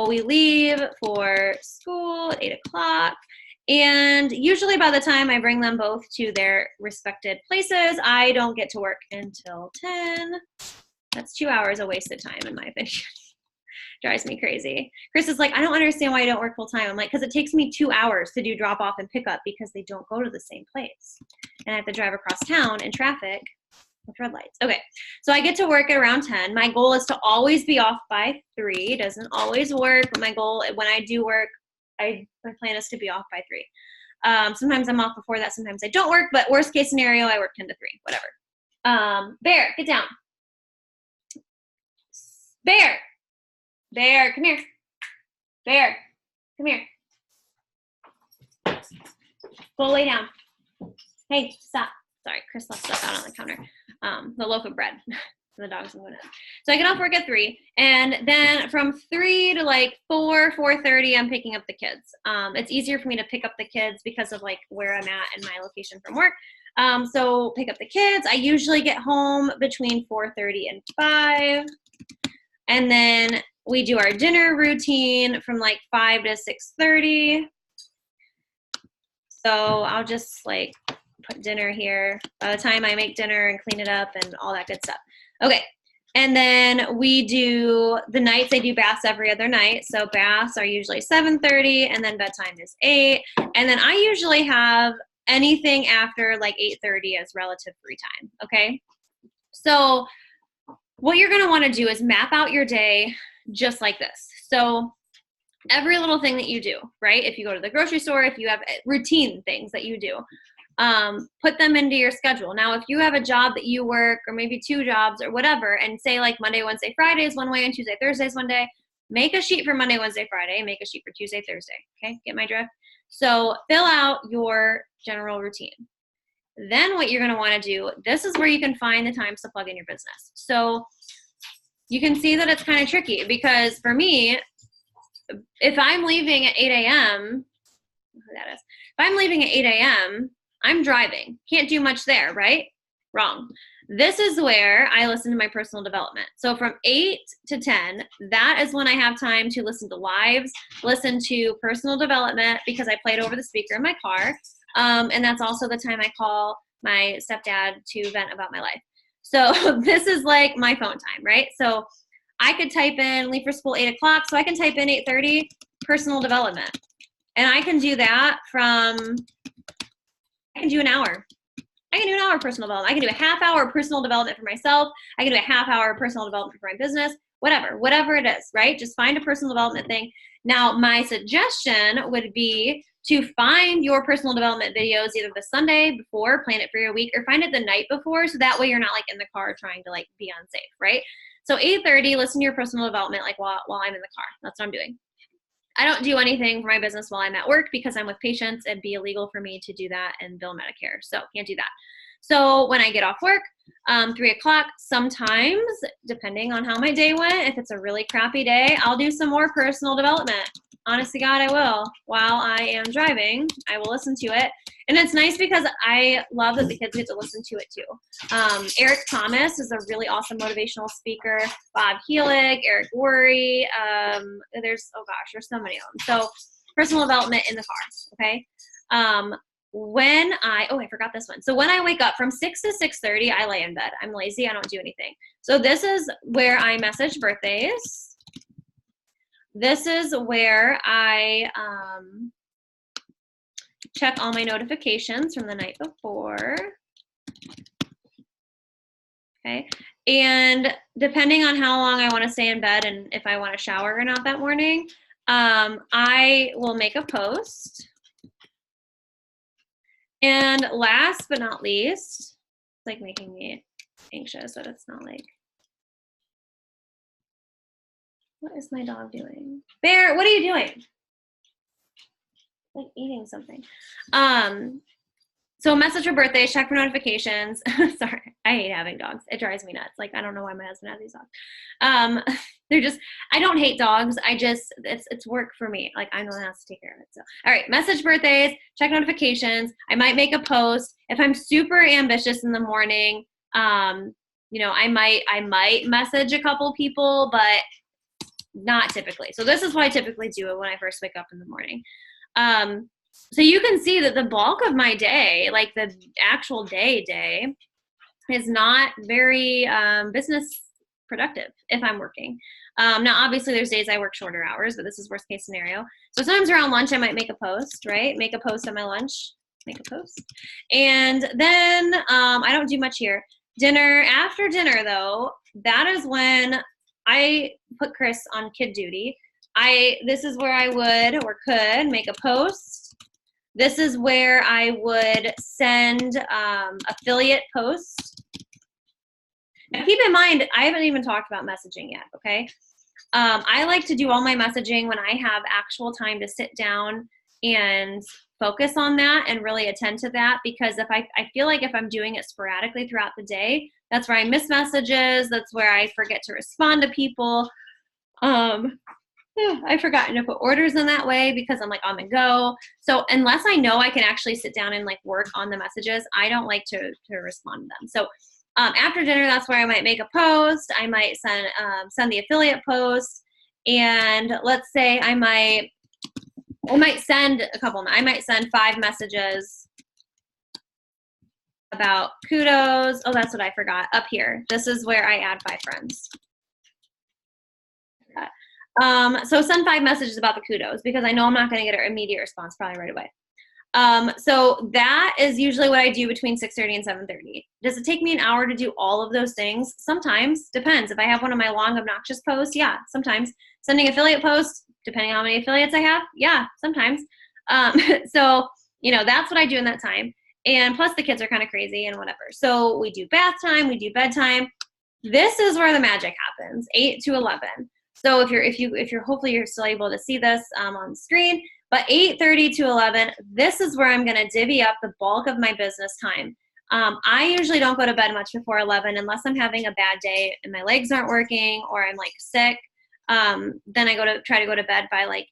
we leave for school at 8 o'clock. And usually by the time I bring them both to their respected places, I don't get to work until 10. That's 2 hours of wasted time in my opinion. Drives me crazy. Chris is like, I don't understand why you don't work full time. I'm like, because it takes me 2 hours to do drop off and pick up because they don't go to the same place. And I have to drive across town in traffic with red lights. Okay, so I get to work at around 10. My goal is to always be off by 3. It doesn't always work, but my goal when I do work, my plan is to be off by 3. Sometimes I'm off before that, sometimes I don't work, but worst case scenario, I work 10 to 3, whatever. Bear, get down. Bear, come here. Bear, come here. Go lay down. Hey, stop. Sorry, Chris left stuff out on the counter. The loaf of bread. The dogs and whatnot. So I get off work at 3, and then from 3 to like 4:30, I'm picking up the kids. It's easier for me to pick up the kids because of like where I'm at and my location from work. So pick up the kids. I usually get home between 4:30 and 5, and then we do our dinner routine from like 5 to 6:30. So I'll just like put dinner here by the time I make dinner and clean it up and all that good stuff. Okay, and then we do the nights. I do baths every other night. So baths are usually 7:30, and then bedtime is 8. And then I usually have anything after like 8:30 as relative free time, okay? So what you're gonna wanna do is map out your day just like this. So every little thing that you do, right? If you go to the grocery store, if you have routine things that you do, put them into your schedule. Now, if you have a job that you work, or maybe 2 jobs or whatever, and say like Monday, Wednesday, Friday is one way, and Tuesday, Thursday is one day, make a sheet for Monday, Wednesday, Friday, make a sheet for Tuesday, Thursday. Okay, get my drift? So fill out your general routine. Then what you're going to want to do, this is where you can find the times to plug in your business. So you can see that it's kind of tricky because for me, if I'm leaving at 8 a.m., that is, if I'm leaving at 8 a.m., I'm driving. Can't do much there, right? Wrong. This is where I listen to my personal development. So from 8 to 10, that is when I have time to listen to lives, listen to personal development because I play it over the speaker in my car. And that's also the time I call my stepdad to vent about my life. So this is like my phone time, right? So I could type in leave for school 8 o'clock. So I can type in 8:30 personal development. And I can do that from, I can do an hour. I can do an hour of personal development. I can do a half hour of personal development for myself. I can do a half hour of personal development for my business, whatever it is, right? Just find a personal development thing. Now, my suggestion would be to find your personal development videos either the Sunday before, plan it for your week, or find it the night before, so that way you're not like in the car trying to like be unsafe, right? So 8:30, listen to your personal development like while I'm in the car. That's what I'm doing. I don't do anything for my business while I'm at work because I'm with patients. It'd be illegal for me to do that and bill Medicare. So can't do that. So when I get off work, 3 o'clock, sometimes, depending on how my day went, if it's a really crappy day, I'll do some more personal development. Honest to God, I will. While I am driving, I will listen to it. And it's nice because I love that the kids get to listen to it too. Eric Thomas is a really awesome motivational speaker. Bob Heelig, Eric Worre. There's so many of them. So personal development in the car, okay? I forgot this one. So when I wake up from 6 to 6:30, I lay in bed. I'm lazy. I don't do anything. So this is where I message birthdays. This is where I check all my notifications from the night before. Okay. And depending on how long I want to stay in bed and if I want to shower or not that morning, I will make a post. And last but not least, it's like making me anxious that it's not like, what is my dog doing? Bear, what are you doing? Like eating something. So message for birthdays, check for notifications. Sorry, I hate having dogs. It drives me nuts. Like, I don't know why my husband has these dogs. They're just, I don't hate dogs. It's work for me. Like, I'm the one that has to take care of it. So, all right, message birthdays, check notifications. I might make a post. If I'm super ambitious in the morning, I might message a couple people, but not typically. So this is what I typically do when I first wake up in the morning. So you can see that the bulk of my day, like the actual day, is not very business productive if I'm working. Now, obviously, there's days I work shorter hours, but this is worst case scenario. So sometimes around lunch, I might make a post, right? Make a post on my lunch, make a post. And then I don't do much here. After dinner, though, that is when I put Chris on kid duty. This is where I would or could make a post. This is where I would send affiliate posts. Now keep in mind, I haven't even talked about messaging yet, okay? I like to do all my messaging when I have actual time to sit down and focus on that and really attend to that, because I feel like if I'm doing it sporadically throughout the day, that's where I miss messages, that's where I forget to respond to people. I've forgotten to put orders in that way because I'm like on the go. So unless I know I can actually sit down and like work on the messages, I don't like to respond to them. So after dinner, that's where I might make a post. I might send the affiliate post, and let's say I might send a couple. I might send 5 messages about kudos. Oh, that's what I forgot up here. This is where I add 5 friends. So send 5 messages about the kudos because I know I'm not going to get an immediate response probably right away. So that is usually what I do between 6:30 and 7:30. Does it take me an hour to do all of those things? Sometimes. Depends. If I have one of my long, obnoxious posts, yeah, sometimes. Sending affiliate posts, depending on how many affiliates I have, yeah, sometimes. So, that's what I do in that time. And plus the kids are kind of crazy and whatever. So we do bath time, we do bedtime. This is where the magic happens, 8 to 11. So if you're hopefully you're still able to see this on the screen. But 8:30 to 11, this is where I'm going to divvy up the bulk of my business time. I usually don't go to bed much before 11 unless I'm having a bad day and my legs aren't working or I'm like sick. Then I try to go to bed by like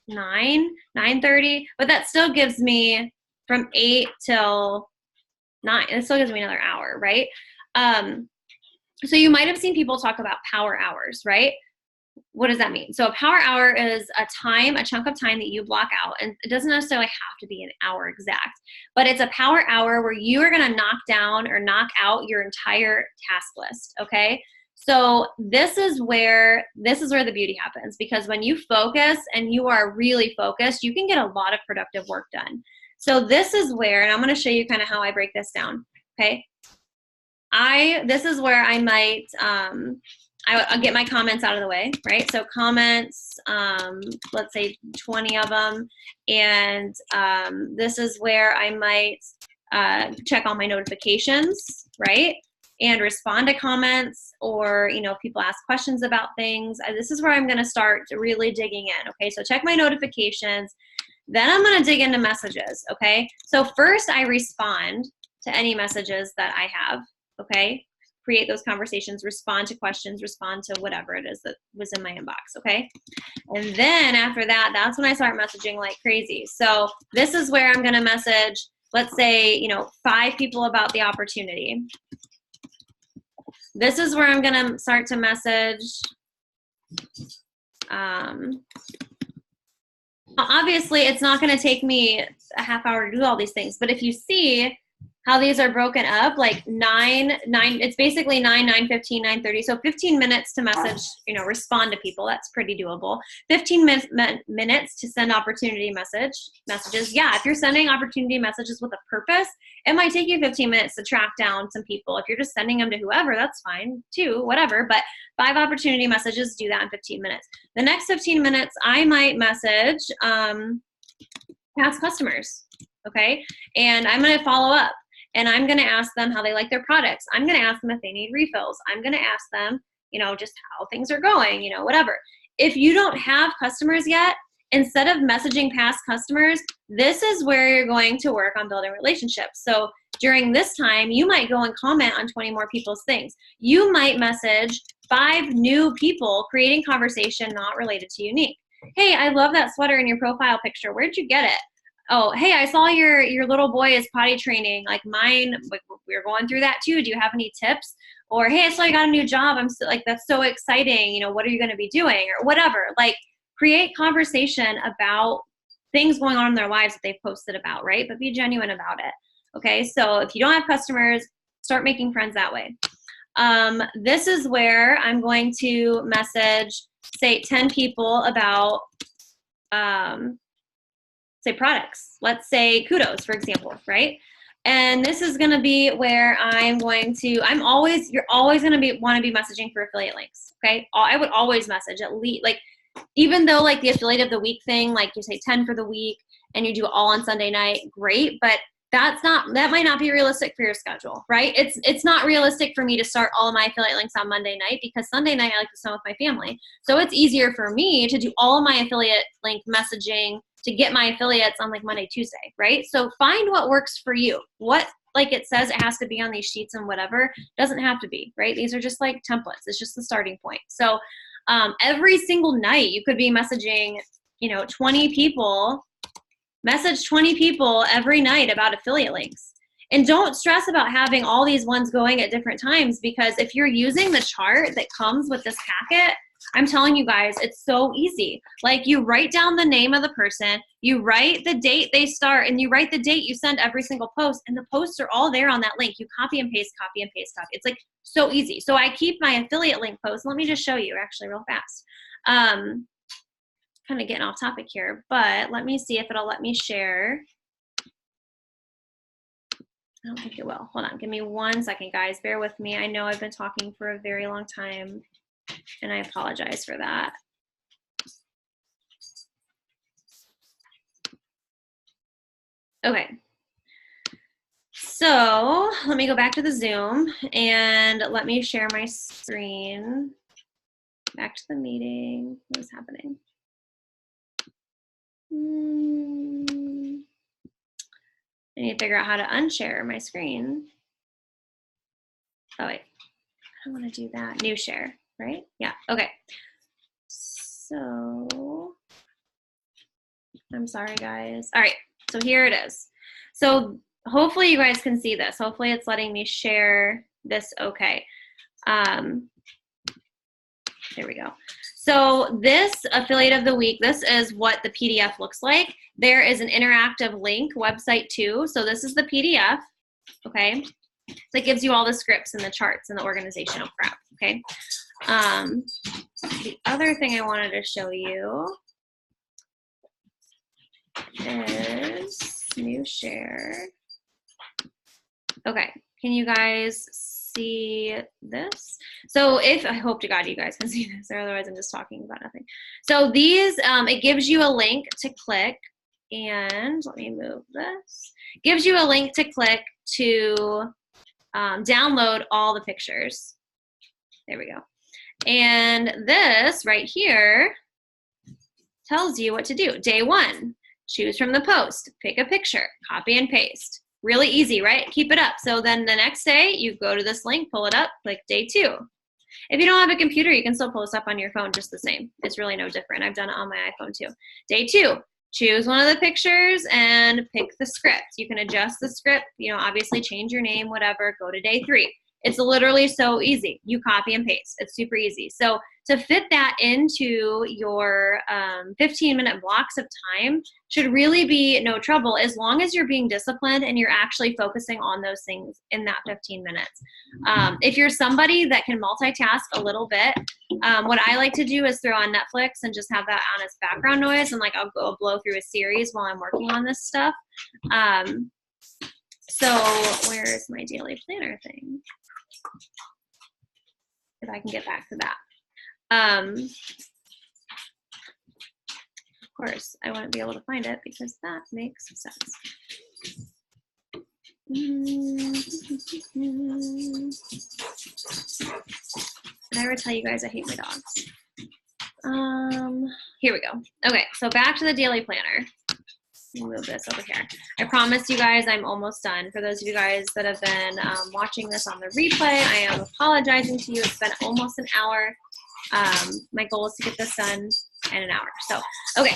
9:30, but that still gives me from 8 till 9. It still gives me another hour, right? So you might have seen people talk about power hours, right? What does that mean? So a power hour is a chunk of time that you block out, and it doesn't necessarily have to be an hour exact, but it's a power hour where you are going to knock down or knock out your entire task list. Okay. So this is where the beauty happens, because when you focus and you are really focused, you can get a lot of productive work done. So this is where, and I'm going to show you kind of how I break this down. Okay. This is where I might, I'll get my comments out of the way, right? So comments, let's say 20 of them. And this is where I might check all my notifications, right? And respond to comments, or, you know, if people ask questions about things. This is where I'm going to start really digging in. Okay, so check my notifications. Then I'm going to dig into messages. Okay, so first I respond to any messages that I have. Okay, create those conversations, respond to questions, respond to whatever it is that was in my inbox. Okay, and then after that, that's when I start messaging like crazy. So this is where I'm going to message, let's say, you know, 5 people about the opportunity. This is where I'm going to start to message. Obviously, it's not going to take me a half hour to do all these things, but if you see how these are broken up, like 9, it's basically 9, 9:15, 9:30. So 15 minutes to message, you know, respond to people. That's pretty doable. 15 minutes to send opportunity messages. Yeah, if you're sending opportunity messages with a purpose, it might take you 15 minutes to track down some people. If you're just sending them to whoever, that's fine too, whatever. But 5 opportunity messages, do that in 15 minutes. The next 15 minutes, I might message past customers, okay? And I'm going to follow up. And I'm going to ask them how they like their products. I'm going to ask them if they need refills. I'm going to ask them, you know, just how things are going, you know, whatever. If you don't have customers yet, instead of messaging past customers, this is where you're going to work on building relationships. So during this time, you might go and comment on 20 more people's things. You might message 5 new people, creating conversation not related to unique. Hey, I love that sweater in your profile picture. Where'd you get it? Oh, hey, I saw your little boy is potty training. Like mine, like we're going through that too. Do you have any tips? Or, hey, I saw you got a new job. I'm so, like, that's so exciting. You know, what are you going to be doing? Or whatever. Like, create conversation about things going on in their lives that they've posted about, right? But be genuine about it. Okay, so if you don't have customers, start making friends that way. This is where I'm going to message, say, 10 people about say products. Let's say Kudos, for example, right? And this is going to be where you're always going to want to be messaging for affiliate links. Okay. I would always message at least, like, even though like the affiliate of the week thing, like you say 10 for the week and you do it all on Sunday night, great. But that might not be realistic for your schedule, right? It's not realistic for me to start all of my affiliate links on Monday night, because Sunday night I like to spend with my family. So it's easier for me to do all of my affiliate link messaging to get my affiliates on like Monday, Tuesday, right? So find what works for you. What, like it says it has to be on these sheets and whatever, doesn't have to be, right? These are just like templates. It's just the starting point. So every single night you could be messaging, 20 people, message 20 people every night about affiliate links. And don't stress about having all these ones going at different times, because if you're using the chart that comes with this packet, I'm telling you guys, it's so easy. Like, you write down the name of the person, you write the date they start, and you write the date you send every single post, and the posts are all there on that link. You copy and paste, copy and paste, copy. It's like so easy. So I keep my affiliate link posts. Let me just show you actually real fast. Kind of getting off topic here, but let me see if it'll let me share. I don't think it will. Hold on, give me 1 second, guys. Bear with me. I know I've been talking for a very long time, and I apologize for that. Okay. So let me go back to the Zoom and let me share my screen. Back to the meeting. What is happening? I need to figure out how to unshare my screen. Oh wait, I want to do that. New share, right? Yeah, okay. So, I'm sorry guys. All right, so here it is. So hopefully you guys can see this. Hopefully it's letting me share this okay. There we go. So this affiliate of the week, this is what the PDF looks like. There is an interactive link website too. So this is the PDF, okay? That gives you all the scripts and the charts and the organizational crap, okay? The other thing I wanted to show you is new share. Okay, can you guys see this? So I hope to God you guys can see this, or otherwise I'm just talking about nothing. So these, it gives you a link to click, and let me move this. Gives you a link to click to download all the pictures. There we go. And this right here tells you what to do. Day 1, choose from the post, pick a picture, copy and paste. Really easy, right? Keep it up. So then the next day, you go to this link, pull it up, click day 2. If you don't have a computer, you can still pull this up on your phone just the same. It's really no different. I've done it on my iPhone too. Day 2, choose one of the pictures and pick the script. You can adjust the script, you know, obviously change your name, whatever, go to day 3. It's literally so easy. You copy and paste. It's super easy. So to fit that into your 15-minute blocks of time should really be no trouble, as long as you're being disciplined and you're actually focusing on those things in that 15 minutes. If you're somebody that can multitask a little bit, what I like to do is throw on Netflix and just have that on as background noise, and like I'll go blow through a series while I'm working on this stuff. So where's my daily planner thing? If I can get back to that. Of course, I wouldn't be able to find it because that makes sense. Did I ever tell you guys I hate my dogs? Here we go. Okay, so back to the daily planner. Move this over here. I promise you guys I'm almost done. For those of you guys that have been watching this on the replay, I am apologizing to you. It's been almost an hour. My goal is to get this done in an hour. So, okay.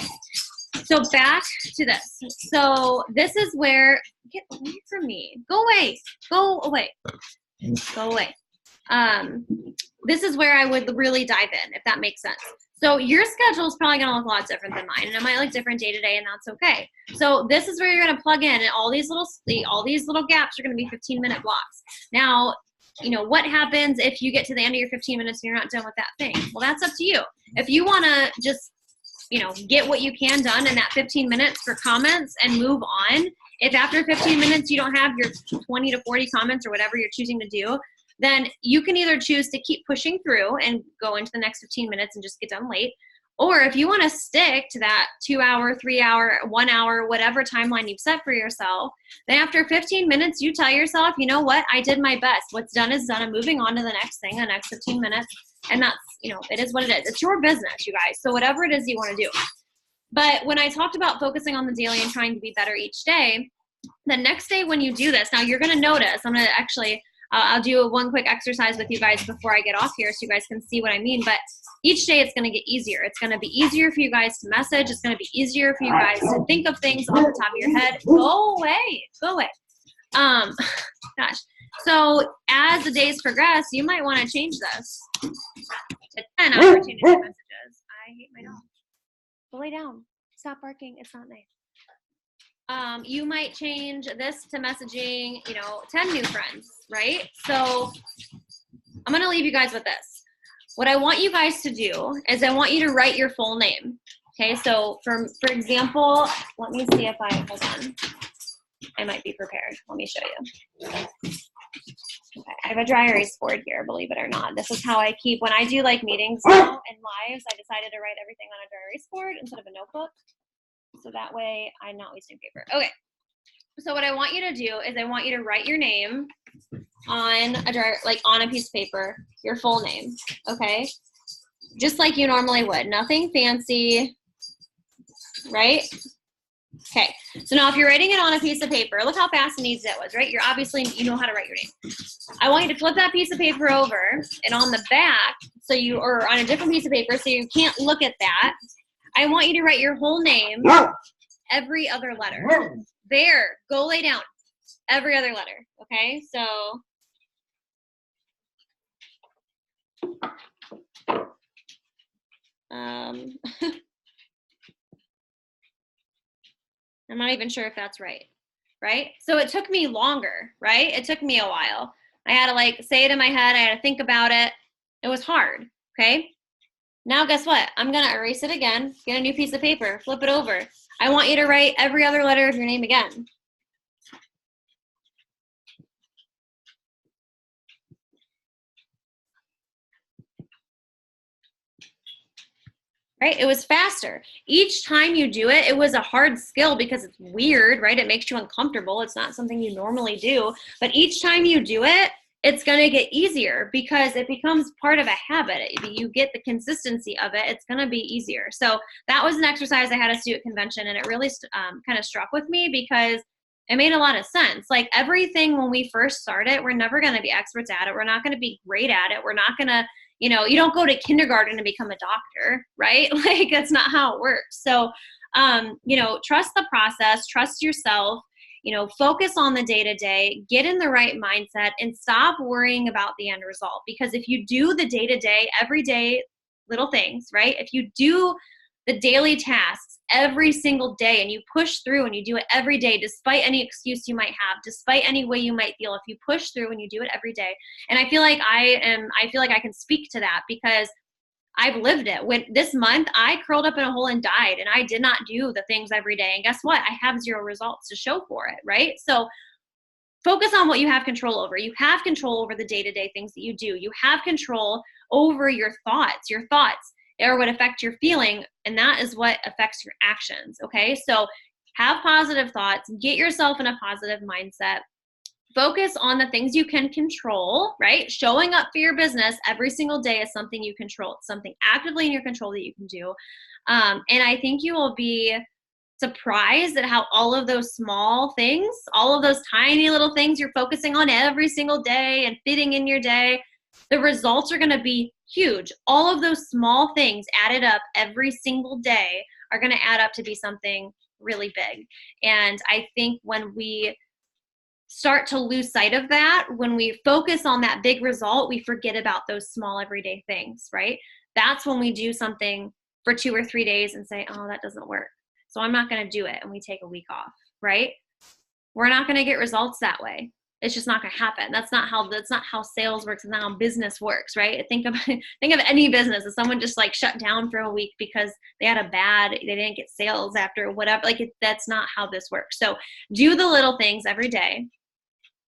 So back to this. So this is where, get away from me. Go away. Go away. Go away. This is where I would really dive in, if that makes sense. So your schedule is probably going to look a lot different than mine, and it might look different day to day, and that's okay. So this is where you're going to plug in, and all these little gaps are going to be 15-minute blocks. Now, you know, what happens if you get to the end of your 15 minutes and you're not done with that thing? Well, that's up to you. If you want to just, you know, get what you can done in that 15 minutes for comments and move on, if after 15 minutes you don't have your 20 to 40 comments or whatever you're choosing to do, then you can either choose to keep pushing through and go into the next 15 minutes and just get done late. Or if you want to stick to that 2 hour, 3 hour, 1 hour, whatever timeline you've set for yourself, then after 15 minutes, you tell yourself, you know what, I did my best. What's done is done. I'm moving on to the next thing, the next 15 minutes. And that's, you know, it is what it is. It's your business, you guys. So whatever it is you want to do. But when I talked about focusing on the daily and trying to be better each day, the next day when you do this, now you're going to notice, I'm going to actually, I'll do one quick exercise with you guys before I get off here so you guys can see what I mean. But each day it's going to get easier. It's going to be easier for you guys to message. It's going to be easier for you guys to think of things off the top of your head. Go away. Go away. Gosh. So as the days progress, you might want to change this to 10 opportunity messages. I hate my dog. Go lay down. Stop barking. It's not nice. You might change this to messaging, you know, 10 new friends, right? So I'm going to leave you guys with this. What I want you guys to do is I want you to write your full name. Okay, so for example, let me see if hold on. I might be prepared. Let me show you. Okay, I have a dry erase board here, believe it or not. This is how I keep, when I do like meetings now and lives, I decided to write everything on a dry erase board instead of a notebook. So that way I'm not wasting paper. Okay. So what I want you to do is I want you to write your name on a piece of paper, your full name. Okay. Just like you normally would. Nothing fancy. right? Okay, so now if you're writing it on a piece of paper, look how fast and easy that was, right? You're obviously, you know how to write your name. I want you to flip that piece of paper over, and on the back, or on a different piece of paper, so you can't look at that, I want you to write your whole name, every other letter. There, go lay down, every other letter, okay? So, I'm not even sure if that's right? So it took me longer, right? It took me a while. I had to like say it in my head. I had to think about it. It was hard, okay? Now guess what? I'm gonna erase it again, get a new piece of paper, flip it over. I want you to write every other letter of your name again. Right? It was faster. Each time you do it, it was a hard skill because it's weird, right? It makes you uncomfortable. It's not something you normally do. But each time you do it, it's going to get easier because it becomes part of a habit. You get the consistency of it, it's going to be easier. So that was an exercise I had us do at convention, and it really kind of struck with me because it made a lot of sense. Like everything when we first started, we're never going to be experts at it. We're not going to be great at it. We're not going to, you don't go to kindergarten and become a doctor, right? Like that's not how it works. So, trust the process, trust yourself, focus on the day to day, get in the right mindset, and stop worrying about the end result. Because if you do the day to day, everyday little things, right? If you do the daily tasks every single day and you push through and you do it every day, despite any excuse you might have, despite any way you might feel, if you push through and you do it every day. And I feel like I can speak to that because I've lived it. When this month I curled up in a hole and died, and I did not do the things every day. And guess what? I have 0 results to show for it, right? So focus on what you have control over. You have control over the day-to-day things that you do. You have control over your thoughts. Your thoughts are what affect your feeling, and that is what affects your actions, okay? So have positive thoughts, get yourself in a positive mindset, focus on the things you can control, right? Showing up for your business every single day is something you control. It's something actively in your control that you can do. And I think you will be surprised at how all of those small things, all of those tiny little things you're focusing on every single day and fitting in your day, the results are going to be huge. All of those small things added up every single day are going to add up to be something really big. And I think when we start to lose sight of that, when we focus on that big result, we forget about those small everyday things, right? That's when we do something for 2 or 3 days and say, oh, that doesn't work, so I'm not going to do it, and we take a week off, right? We're not going to get results that way. It's just not going to happen. That's not how sales works. It's not how business works, right? Think of any business. If someone just like shut down for a week because they didn't get sales after whatever, that's not how this works. So do the little things every day,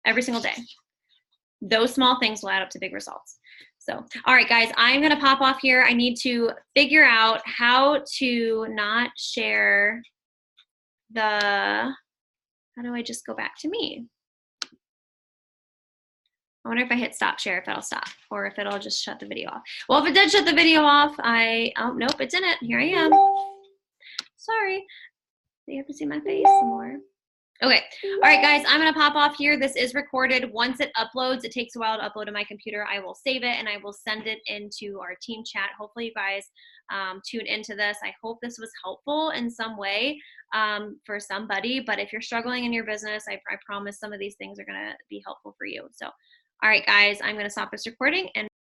every single day. Those small things will add up to big results. So, all right, guys, I'm going to pop off here. I need to figure out how to not share how do I just go back to me? I wonder if I hit stop share, if it'll stop, or if it'll just shut the video off. Well, if it did shut the video off, oh, nope, it didn't. Here I am. Sorry. You have to see my face some more. Okay. All right, guys, I'm going to pop off here. This is recorded. Once it uploads, it takes a while to upload to my computer. I will save it and I will send it into our team chat. Hopefully you guys tune into this. I hope this was helpful in some way for somebody. But if you're struggling in your business, I promise some of these things are going to be helpful for you. So, all right, guys, I'm going to stop this recording and